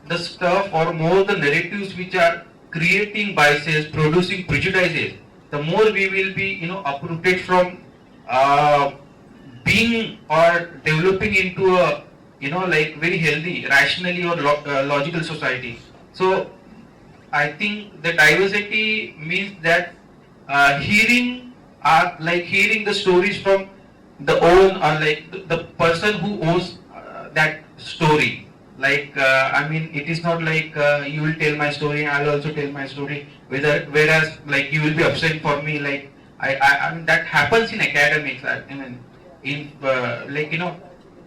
the stuff or more the narratives which are creating biases, producing prejudices, the more we will be, uprooted from being or developing into a very healthy, rationally or logical society. So I think the diversity means that hearing the stories from the own, the person who owns that story. Like, I mean, it is not like you will tell my story, I'll also tell my story. Whereas, like, you will be upset for me. Like, I mean, that happens in academics. I mean, in like, you know,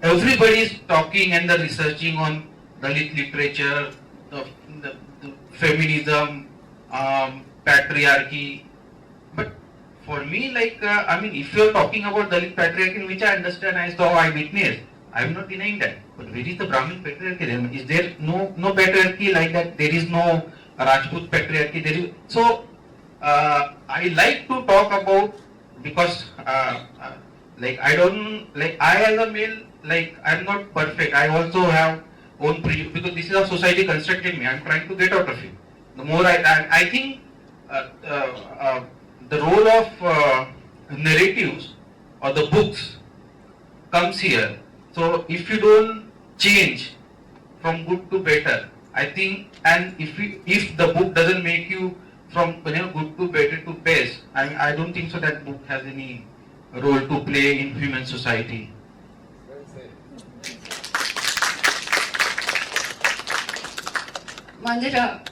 everybody is talking and the researching on Dalit literature, the feminism, patriarchy. But for me, like, I mean, if you're talking about Dalit patriarchy, which I understand, I saw, I witnessed, I'm not denying that. But where is the Brahmin patriarchy then? Is there no patriarchy like that? There is no Rajput patriarchy. There is, so I like to talk about, because like, I don't, like, I as a male, like, I'm not perfect. I also have own prejudice, because this is how society constructed me. I'm trying to get out of it. The more I think the role of narratives or the books comes here. So if you don't change from good to better, I think, and if the book doesn't make you from, you know, good to better to best, I don't think so that book has any role to play in human society.
Mandira,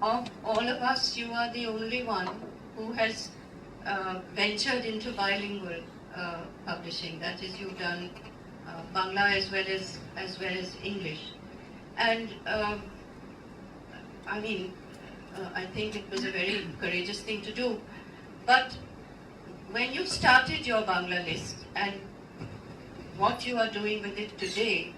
of all of us, you are the only one who has ventured into bilingual publishing. That is, you've done Bangla as well as English, and I mean, I think it was a very courageous thing to do. But when you started your Bangla list and what you are doing with it today,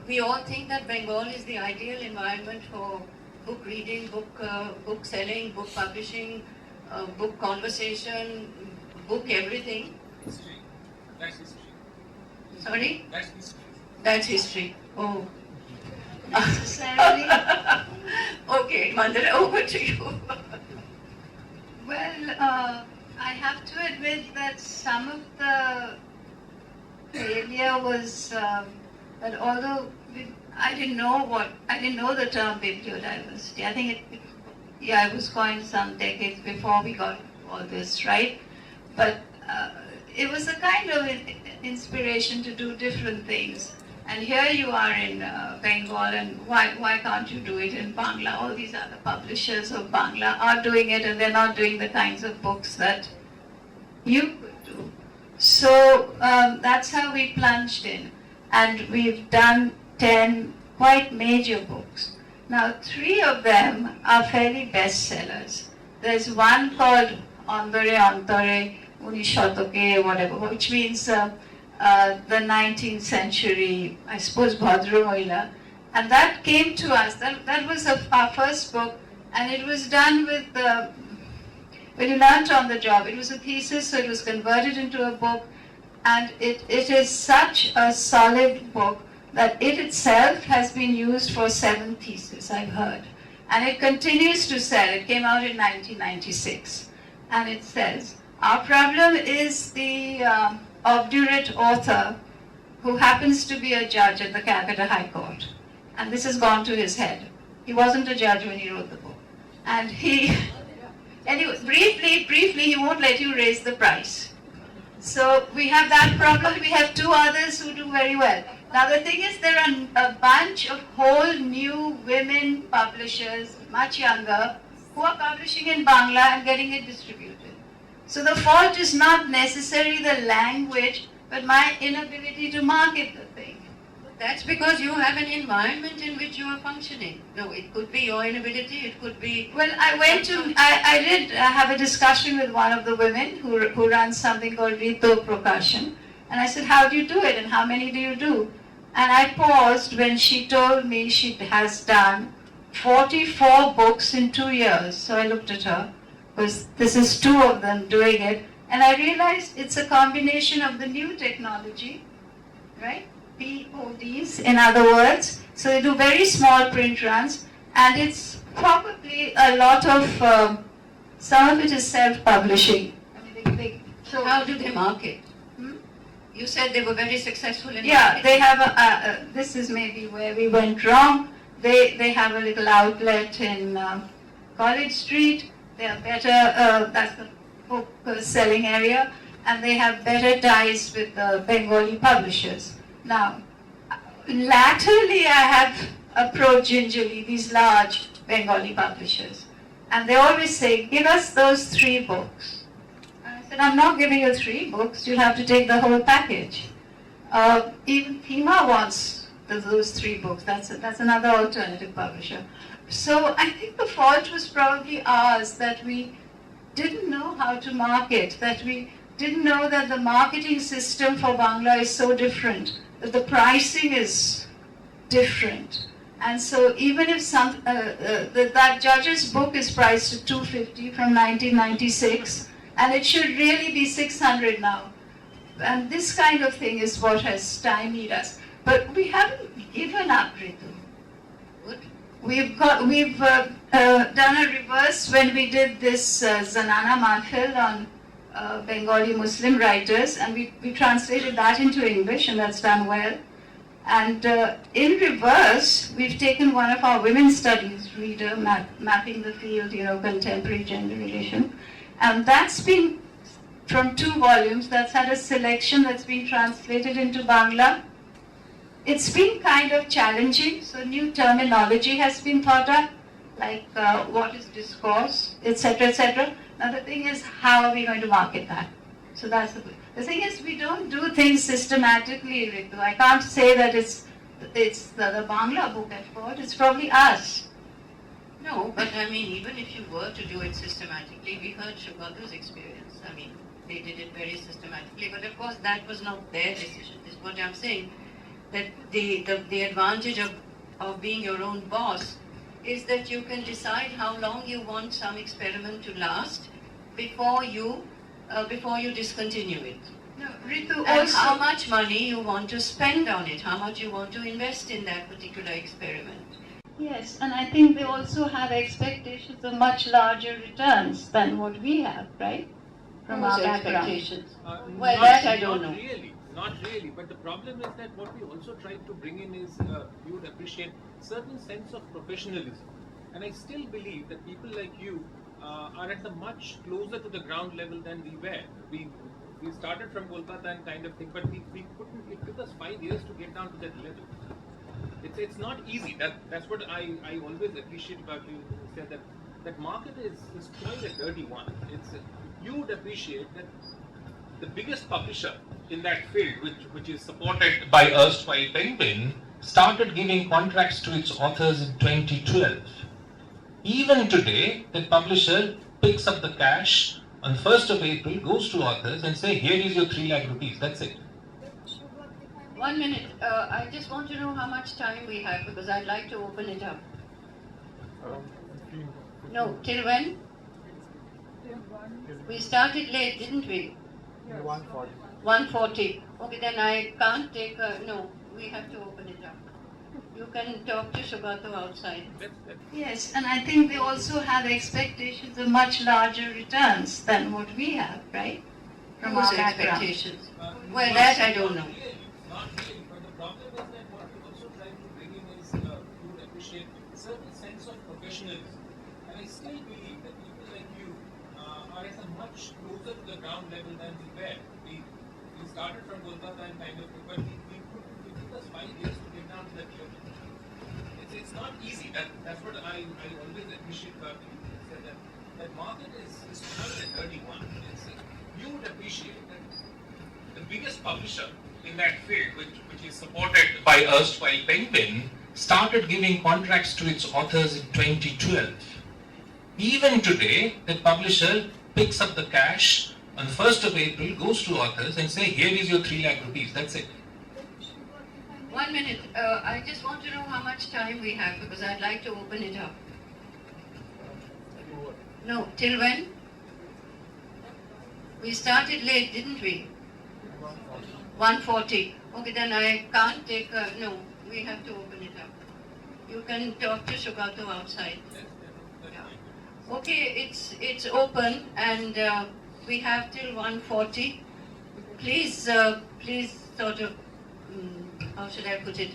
we all think that Bengal is the ideal environment for book reading, book selling, book publishing, book conversation, book everything.
History. That's history.
Sorry?
That's history.
That's history. Oh.
Necessarily.
Okay, Mandira, over to you.
Well, I have to admit that some of the failure was that although I didn't know the term bibliodiversity. I think it was coined some decades before we got all this, right? But it was a kind of inspiration to do different things. And here you are in Bengal, and why can't you do it in Bangla? All these other publishers of Bangla are doing it, and they're not doing the kinds of books that you could do. So that's how we plunged in. And we've done 10 quite major books. Now, 3 of them are fairly bestsellers. There's one called Andore Antare Unishotoke, whatever, which means the 19th century, I suppose, Bhadra Mohila. And that came to us, that was our first book, and it was done with, when you learned on the job. It was a thesis, so it was converted into a book, and it is such a solid book that it itself has been used for 7 theses, I've heard. And it continues to sell. It came out in 1996. And it says, our problem is the obdurate author who happens to be a judge at the Calcutta High Court. And this has gone to his head. He wasn't a judge when he wrote the book. And anyway, briefly, he won't let you raise the price. So we have that problem. We have 2 others who do very well. Now the thing is, there are a bunch of whole new women publishers, much younger, who are publishing in Bangla and getting it distributed. So the fault is not necessarily the language, but my inability to market the thing.
That's because you have an environment in which you are functioning. No, it could be your inability, it could be...
Well, I did have a discussion with one of the women who runs something called Rito Prakashan. And I said, how do you do it and how many do you do? And I paused when she told me she has done 44 books in 2 years. So I looked at her, because this is 2 of them doing it. And I realized it's a combination of the new technology, right? PODs, in other words. So they do very small print runs, and it's probably a lot of, some of it is self-publishing. I mean,
So how do they market? You said they were very successful in
yeah,
marketing.
they have this is maybe where we went wrong. They have a little outlet in College Street. They are better, that's the book selling area, and they have better ties with the Bengali publishers. Now, latterly I have approached gingerly these large Bengali publishers, and they always say, give us those 3 books. And I said, I'm not giving you 3 books, you'll have to take the whole package. Even Thema wants those 3 books, that's another alternative publisher. So I think the fault was probably ours, that we didn't know how to market, that we didn't know that the marketing system for Bangla is so different, that the pricing is different. And so even if that judge's book is priced at 250 from 1996, and it should really be 600 now. And this kind of thing is what has stymied us. But we haven't given up, Ritu. We've done a reverse when we did this Zanana Mahfil on Bengali Muslim writers, and we translated that into English, and that's done well. And in reverse, we've taken one of our women's studies reader, mapping the field, contemporary gender relation, and that's been from 2 volumes. That's had a selection that's been translated into Bangla. It's been kind of challenging, so new terminology has been thought up, like what is discourse, etc., etc. Now the thing is, how are we going to market that? So that's the thing is, we don't do things systematically, Ritu. I can't say that it's the Bangla book at fault, it's probably us.
No, but I mean, even if you were to do it systematically, we heard Shubhatu's experience. I mean, they did it very systematically, but of course that was not their decision. This is what I'm saying, that the advantage of being your own boss is that you can decide how long you want some experiment to last before you discontinue it.
No, Ritu,
And
also,
how much money you want to spend on it, how much you want to invest in that particular experiment.
yes, and I think they also have expectations of much larger returns than what we have, right? From our
Whose
background.
expectations?
Uh,
Well,
not-
that I don't know.
Not really. But the problem is that what we also tried to bring in is, you would appreciate certain sense of professionalism. And I still believe that people like you are at the much closer to the ground level than we were. We started from Kolkata and kind of thing, but we couldn't. It took us 5 years to get down to that level. It's not easy. That's what I always appreciate about you. Said that market is quite a dirty one. You would appreciate that the biggest publisher in that field, which is supported by erstwhile Penguin, started giving contracts to its authors in 2012. Even today, the publisher picks up the cash on 1st of April, goes to authors and say, here is your 3 lakh rupees, that's it.
1 minute, I just want to know how much time we have, because I'd like to open it up. No, till when? We started late, didn't we?
140.
1:40. Okay, then I can't take no, we have to open it up. You can talk to Shubhatu outside.
Yes, and I think they also have expectations of much larger returns than what we have, right? From
Whose
our background.
expectations? Well, that I don't know.
Not really, but the problem is that what we also try to bring in is, you would appreciate certain sense of professionalism. And I still believe that people like you are at a much closer to the ground level than we were. We started from Kolkata and kind of, but it took us 5 years to get down to that level. It's not easy. That's what I always appreciate about you. That market is quite a dirty one. You would appreciate that the biggest publisher in that field, which is supported by erstwhile Penguin, started giving contracts to its authors in 2012. Even today, the publisher picks up the cash on 1st of April, goes to authors and say, here is your 3 lakh rupees, that's it.
1 minute, I just want to know how much time we have, because I'd like to open it up. No, till when? We started late, didn't we? 1:40. Okay, then I can't take no, we have to open it up. You can talk to Shubhatu outside. Yeah. Okay, it's open, and we have till 1:40. Please sort of, how should I put it?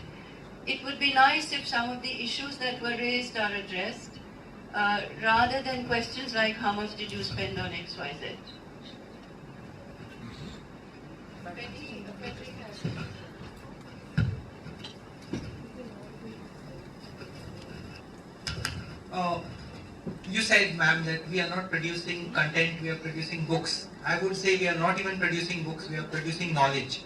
It would be nice if some of the issues that were raised are addressed, rather than questions like how much did you spend on XYZ.
you said, ma'am, that we are not producing content, we are producing books. I would say we are not even producing books, we are producing knowledge.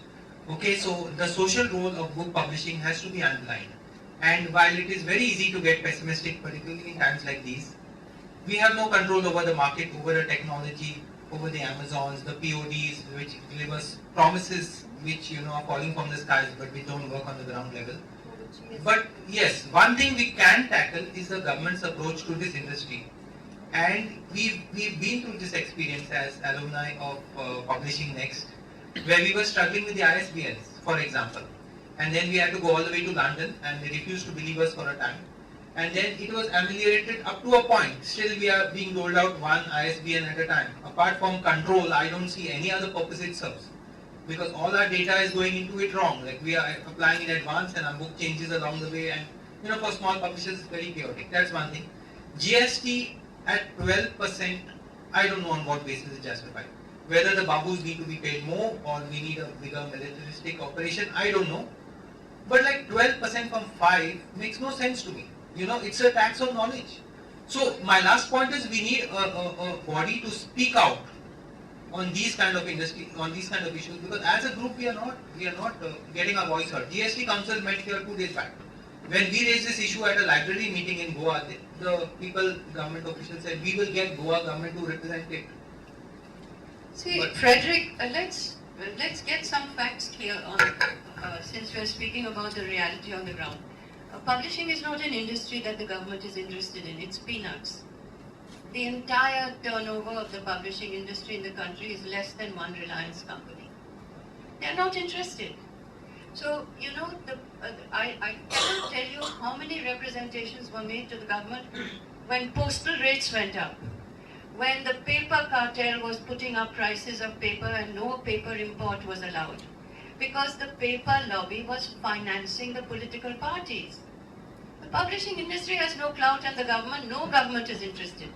Okay, so the social role of book publishing has to be underlined. And while it is very easy to get pessimistic, particularly in times like these, we have no control over the market, over the technology, over the Amazons, the PODs, which delivers promises which are falling from the skies, but we don't work on the ground level. But yes, one thing we can tackle is the government's approach to this industry. And we've been through this experience as alumni of Publishing Next, where we were struggling with the ISBNs, for example. And then we had to go all the way to London, and they refused to believe us for a time. And then it was ameliorated up to a point. Still we are being rolled out one ISBN at a time. Apart from control, I don't see any other purpose it serves. Because all our data is going into it wrong. Like we are applying in advance and our book changes along the way, and for small publishers it's very chaotic. That's one thing. GST at 12%, I don't know on what basis it's justified. Whether the babus need to be paid more or we need a bigger militaristic operation, I don't know. But like 12% from 5 makes no sense to me. It's a tax on knowledge. So my last point is we need a body to speak out on these kind of industry, on these kind of issues, because as a group we are not getting our voice heard. GST Council met here 2 days back. When we raised this issue at a library meeting in Goa, the government officials said we will get Goa government to represent it.
See,
But-
Frederick, let's get some facts clear on, since we're speaking about the reality on the ground. Publishing is not an industry that the government is interested in, it's peanuts. The entire turnover of the publishing industry in the country is less than one Reliance company. They're not interested. So, I cannot tell you how many representations were made to the government when postal rates went up, when the paper cartel was putting up prices of paper and no paper import was allowed, because the paper lobby was financing the political parties. The publishing industry has no clout, and no government is interested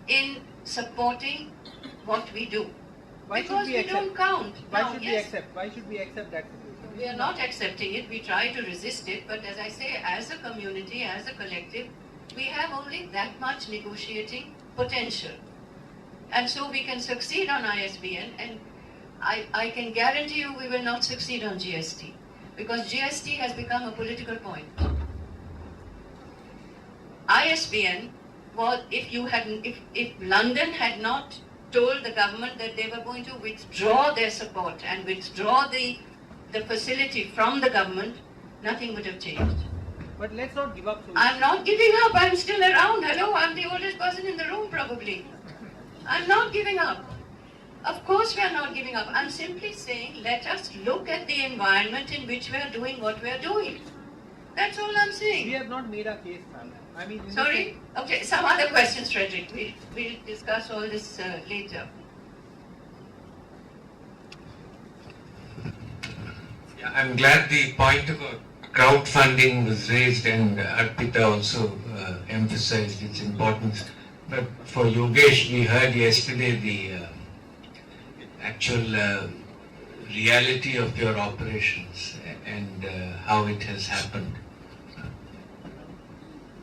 in supporting what we do.
Why should
Because
we
we
accept?
don't count.
Why
Now,
should we
yes,
accept? Why should we accept that situation?
we are not accepting it, we try to resist it, but as I say, as a community, as a collective, we have only that much negotiating potential. And so we can succeed on ISBN, and I can guarantee you we will not succeed on GST, because GST has become a political point. ISBN was, if London had not told the government that they were going to withdraw their support and withdraw the facility from the government, nothing would have changed.
But let's not give up so
I'm not giving up, I'm still around. Hello, I'm the oldest person in the room probably. I'm not giving up. Of course we are not giving up. I'm simply saying let us look at the environment in which we are doing what we are doing. That's all I'm saying.
We have not made our case, ma'am. I mean, in the
Sorry? Okay, some other questions, Frederick. We'll discuss all this later.
Yeah, I'm glad the point about crowdfunding was raised, and Arpita also emphasized its importance. But for Yogesh, we heard yesterday the actual reality of your operations and how it has happened.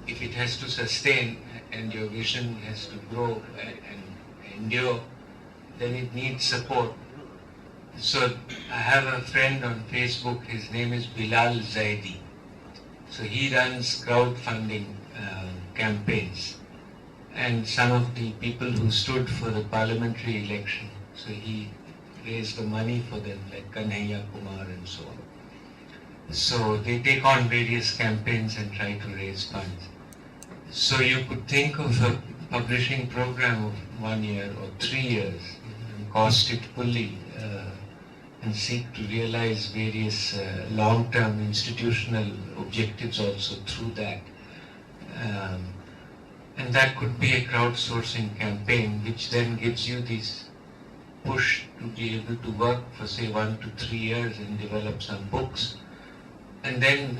If it has to sustain and your vision has to grow and endure, then it needs support. So I have a friend on Facebook, his name is Bilal Zaidi. So he runs crowdfunding campaigns. And some of the people who stood for the parliamentary election, so he raised the money for them, like Kanhaiya Kumar and so on. So they take on various campaigns and try to raise funds. So you could think of a publishing program of 1 year or 3 years and cost it fully and seek to realize various long-term institutional objectives also through that. And that could be a crowdsourcing campaign which then gives you this push to be able to work for say 1 to 3 years and develop some books. And then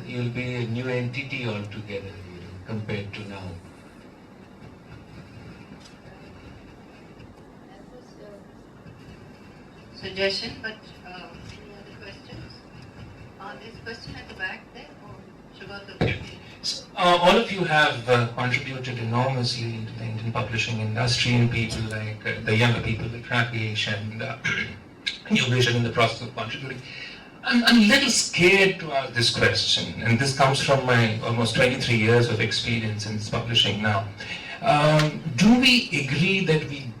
you'll be a new entity altogether, compared to now.
Suggestion, but any other questions? There's a question at the back there, or Shubha?
So, all of you have contributed enormously into the Indian publishing industry, and people like the younger people like Rakesh and Yogesh are in the process of contributing. I'm a little scared to ask this question, and this comes from my almost 23 years of experience in this publishing now. Do we agree that we,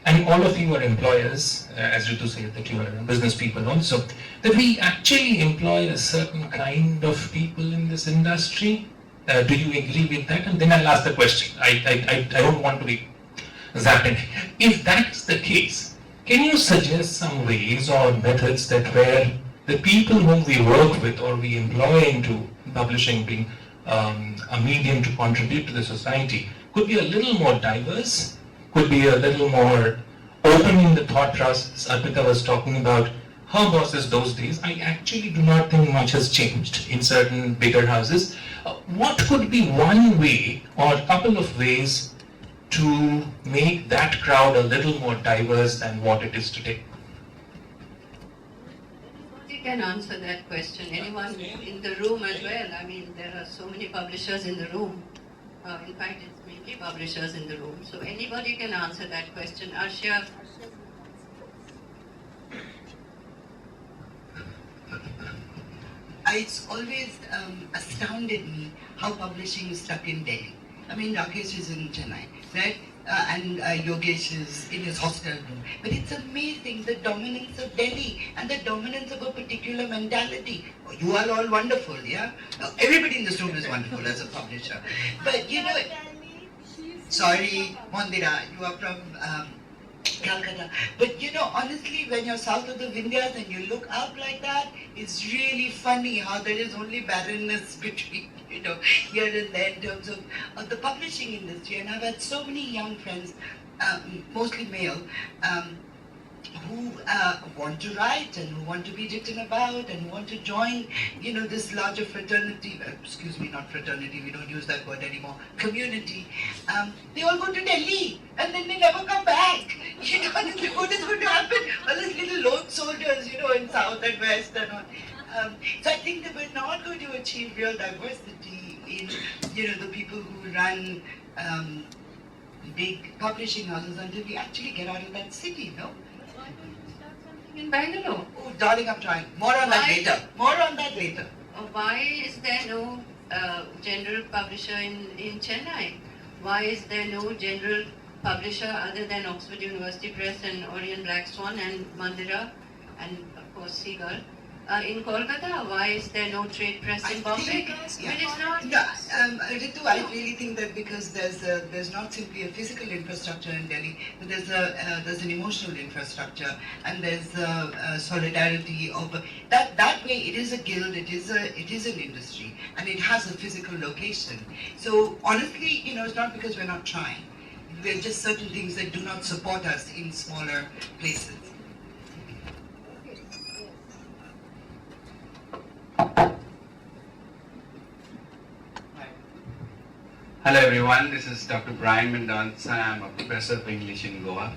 and all of you are employers, as Ritu said that you are business people also, that we actually employ a certain kind of people in this industry? Do you agree with that? And then I'll ask the question. I don't want to be zapping. If that's the case, can you suggest some ways or methods that where the people whom we work with or we employ into publishing being a medium to contribute to the society could be a little more diverse, could be a little more open in the thought process? Arpita was talking about her bosses those days. I actually do not think much has changed in certain bigger houses. What could be one way or a couple of ways to make that crowd a little more diverse than what it is today?
Anybody can answer that question. Anyone in the room as well. I mean, there are so many publishers in the room. In fact, it's mainly publishers in the room. So anybody can answer that question. Arshia.
It's always astounded me how publishing is stuck in Delhi. I mean, Rakesh is in Chennai, right? And Yogesh is in his hostel room. But it's amazing the dominance of Delhi and the dominance of a particular mentality. You are all wonderful, yeah? Everybody in this room is wonderful as a publisher. But you know, sorry, Mandira, you are from Calcutta. But you know, honestly, when you're south of the Vindhyas and you look up like that, it's really funny how there is only barrenness between, you know, here and there in terms of the publishing industry. And I've had so many young friends, mostly male, who want to write and who want to be written about and who want to join, you know, this larger fraternity, excuse me, not fraternity, we don't use that word anymore, community. They all go to Delhi and then they never come back. You know, what is going to happen? All these little lone soldiers, you know, in south and west and all. So I think that we're not going to achieve real diversity in, you know, the people who run big publishing houses until we actually get out of that city, no?
Why don't you start something in Bangalore?
Oh, darling, I'm trying. More on that later. More on that later.
Why is there no general publisher in Chennai? Why is there no general publisher other than Oxford University Press and Orion Black Swan and Mandira and of course Seagull? In Kolkata, why is there no trade press in Bombay? It is not.
Ritu, I really think that because there's not simply a physical infrastructure in Delhi, but there's an emotional infrastructure, and there's a solidarity of that way. It is a guild, it is an industry, and it has a physical location. So honestly, you know, it's not because we're not trying. There are just certain things that do not support us in smaller places.
Hello everyone, this is Dr. Brian Mendonca. I'm a professor of English in Goa.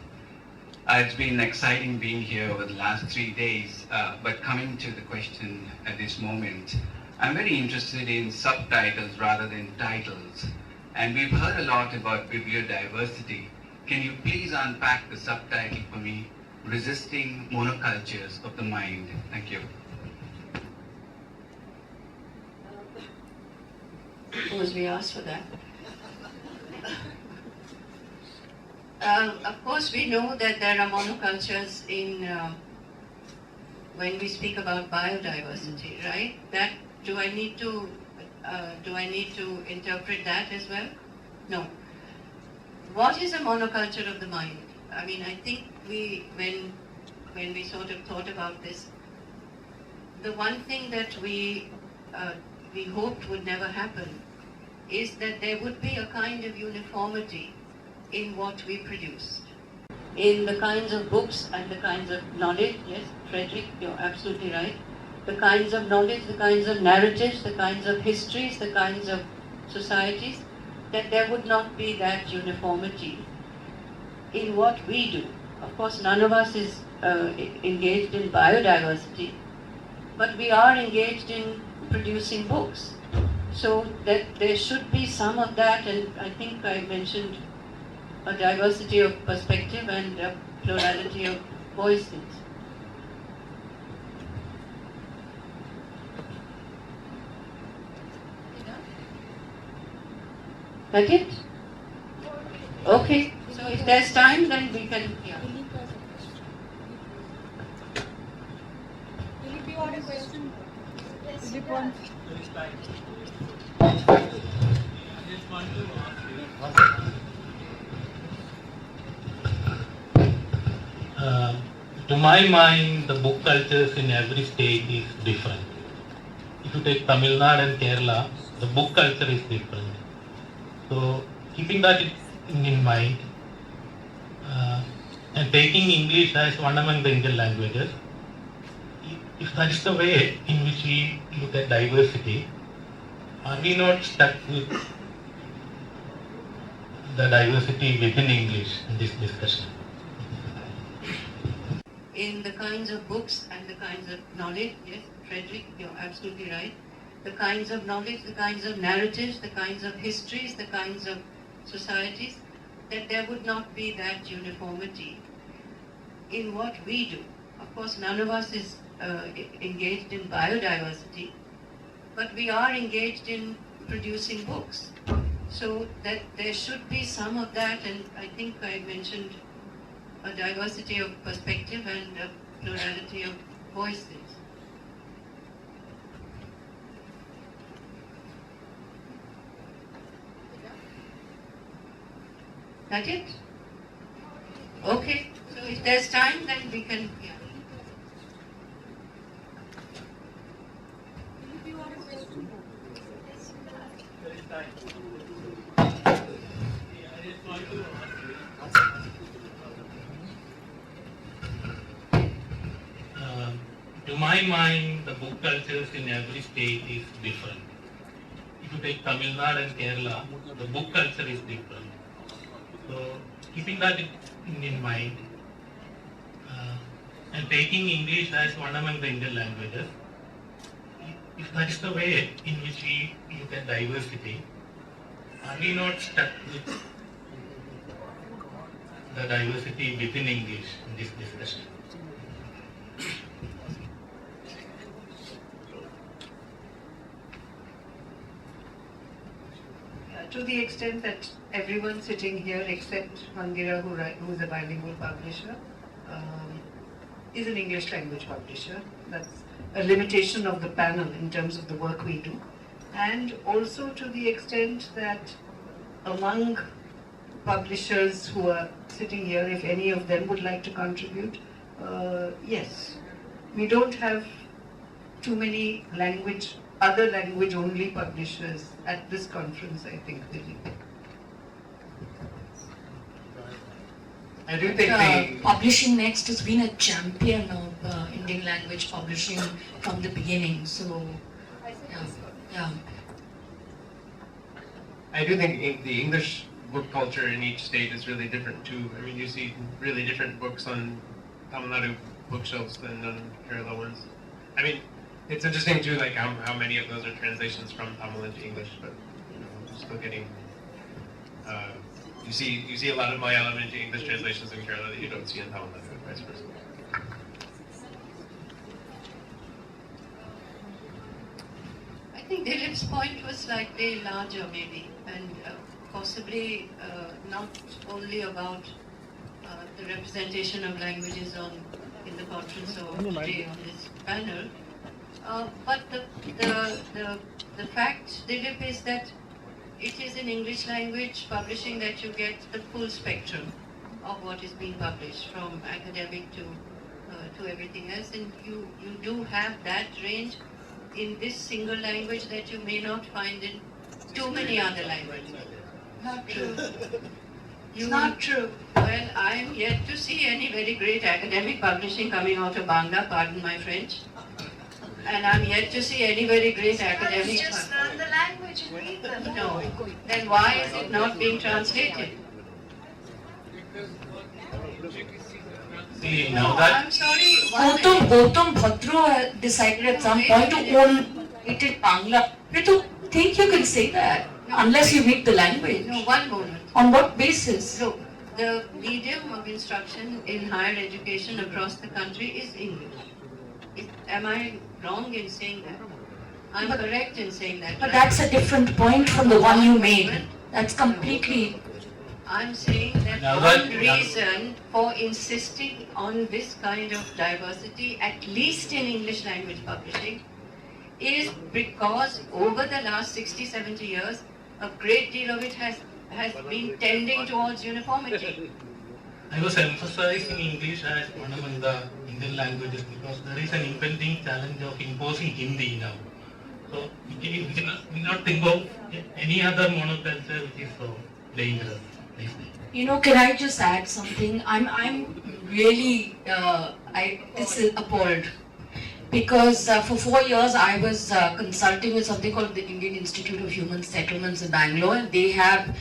It's been exciting being here over the last 3 days, but coming to the question at this moment, I'm very interested in subtitles rather than titles. And we've heard a lot about bibliodiversity. Can you please unpack the subtitle for me, Resisting Monocultures of the Mind? Thank you.
Suppose we asked for that. Of course, we know that there are monocultures in when we speak about biodiversity, right? That do I need to interpret that as well? No. What is a monoculture of the mind? I mean, I think when we sort of thought about this, the one thing that we hoped would never happen is that there would be a kind of uniformity in what we produced. In the kinds of books and the kinds of knowledge, yes, Frederick, you're absolutely right. The kinds of knowledge, the kinds of narratives, the kinds of histories, the kinds of societies, that there would not be that uniformity in what we do. Of course, none of us is engaged in biodiversity, but we are engaged in producing books. So that there should be some of that, and I think I mentioned a diversity of perspective and a plurality of voices. That it? Okay, so if there's time, then we can, yeah.
To my mind, the book cultures in every state is different. If you take Tamil Nadu and Kerala, the book culture is different. So, keeping that in mind, and taking English as one among the Indian languages, if that is the way in which we look at diversity, are we not stuck with the diversity within English in this discussion?
In the kinds of books and the kinds of knowledge, yes, Frederick, you're absolutely right. The kinds of knowledge, the kinds of narratives, the kinds of histories, the kinds of societies, that there would not be that uniformity in what we do. Of course, none of us is engaged in biodiversity, but we are engaged in producing books. So that there should be some of that, and I think I mentioned a diversity of perspective and a plurality of voices. That it? Okay, so if there's time, then we can, yeah.
To my mind, the book cultures in every state is different. If you take Tamil Nadu and Kerala, the book culture is different. So, keeping that in mind, and taking English as one among the Indian languages, if that is the way in which we look at diversity, are we not stuck with the diversity within English in this discussion?
To the extent that everyone sitting here except Mangira, who is a bilingual publisher, is an English language publisher. That's a limitation of the panel in terms of the work we do. And also to the extent that among publishers who are sitting here, if any of them would like to contribute, yes. We don't have too many other language only publishers at this conference, I think, Dilip.
I do think
Publishing Next has been a champion of Indian language publishing from the beginning. So, yeah.
I do think the English book culture in each state is really different too. I mean, you see really different books on Tamil Nadu bookshelves than on Kerala ones. I mean, it's interesting too, like how many of those are translations from Tamil into English, but you know, I'm still getting. You see a lot of Malayalam into English translations in Kerala that you don't see in Tamil Nadu, and vice versa.
I think Dilip's point was slightly larger maybe, and possibly not only about the representation of languages in the conference or today on this panel, but the fact, Dilip, is that it is in English language publishing that you get the full spectrum of what is being published, from academic to everything else, and you do have that range in this single language that you may not find in too many other languages.
Not true.
It's
not true.
Well, I am yet to see any very great academic publishing coming out of Bangla, pardon my French. And I'm yet to see any very great academic.
Just learn the language and read them.
No. Then why is it not being translated?
See, now that
I'm sorry.
Gautam Bhattro decided at some point to own written Bangla. I don't think you can say that unless you make the language.
No, one moment.
On what basis?
Look, the medium of instruction in higher education across the country is English. Am I wrong in saying that? I'm correct in saying that.
But
right?
that's a different point from the one you made. That's completely.
I'm saying that
Now
one
that-
reason for insisting on this kind of diversity, at least in English language publishing, is because over the last 60, 70 years, a great deal of it has been tending towards uniformity.
I was emphasizing English as one among the Indian languages because there is an impending challenge of imposing Hindi now. So we cannot think of any other monoculture which is so dangerous.
You know, can I just add something? I'm really this is appalled because for 4 years I was consulting with something called the Indian Institute of Human Settlements in Bangalore, and they have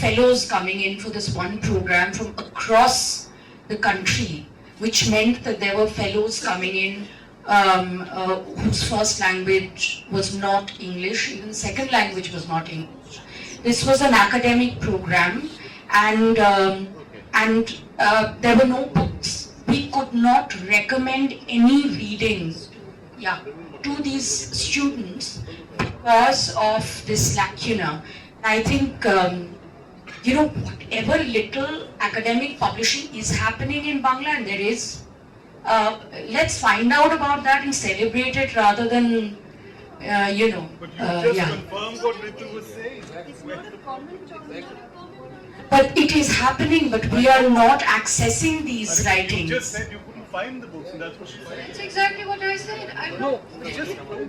fellows coming in for this one program from across the country, which meant that there were fellows coming in whose first language was not English, even second language was not English. This was an academic program, and there were no books. We could not recommend any readings, to these students because of this lacuna. I think whatever little academic publishing is happening in Bangla, and there is, let's find out about that and celebrate it rather than,
But you just confirmed what Ritu was saying.
But it is happening, but we are not accessing these
You
writings.
just said you couldn't find the books, and that's what she said.
That's exactly what I said.
No,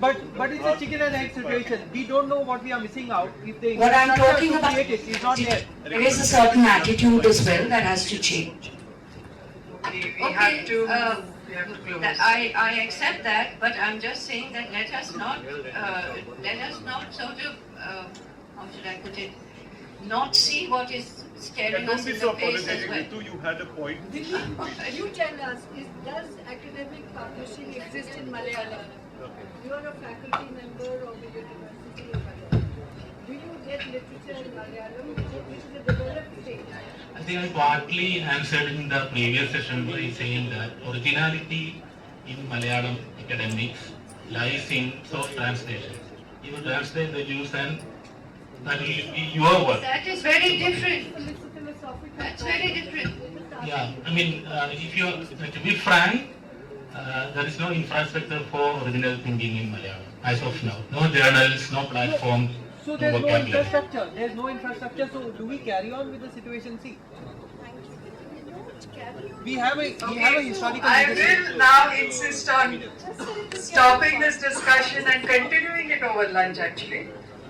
but it's a chicken and egg situation. We don't know what we are missing out if they.
What I'm talking about,
create it is not there.
there is a certain attitude as well that has to change.
We have to I accept that, but I'm just saying that let us not sort of, how should I put it, not see what is staring
Don't
us
be
in
so
the face as
apologetic,
well.
Ritu, you had a point.
You tell us, does academic publishing exist in Malayalam? You are a faculty member of the University of Malayalam. Do you get literature in Malayalam, which is a developed state?
I think I partly answered in the previous session by saying that originality in Malayalam academics lies in source translation. You translate the Jews and that will be your work.
That is very different. That's very different.
Yeah, I mean, to be frank, there is no infrastructure for original thinking in Malayalam as of now. No journals, no platforms,
So
no
there's no
vocabulary.
infrastructure. There's no infrastructure. So do we carry on with the situation? See, we have a historical.
I will now insist on stopping this discussion and continuing it over lunch actually.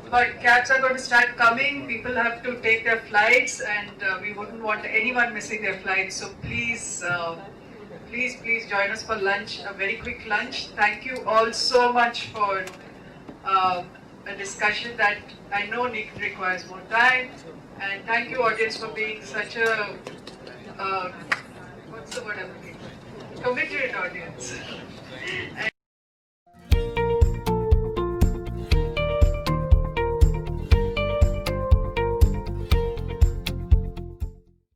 But cabs are going to start coming, people have to take their flights, and we wouldn't want anyone missing their flights. So please join us for lunch, a very quick lunch. Thank you all so much for a discussion that I know requires more time. And thank you audience for being such a, what's the word I'm looking for? Committed audience.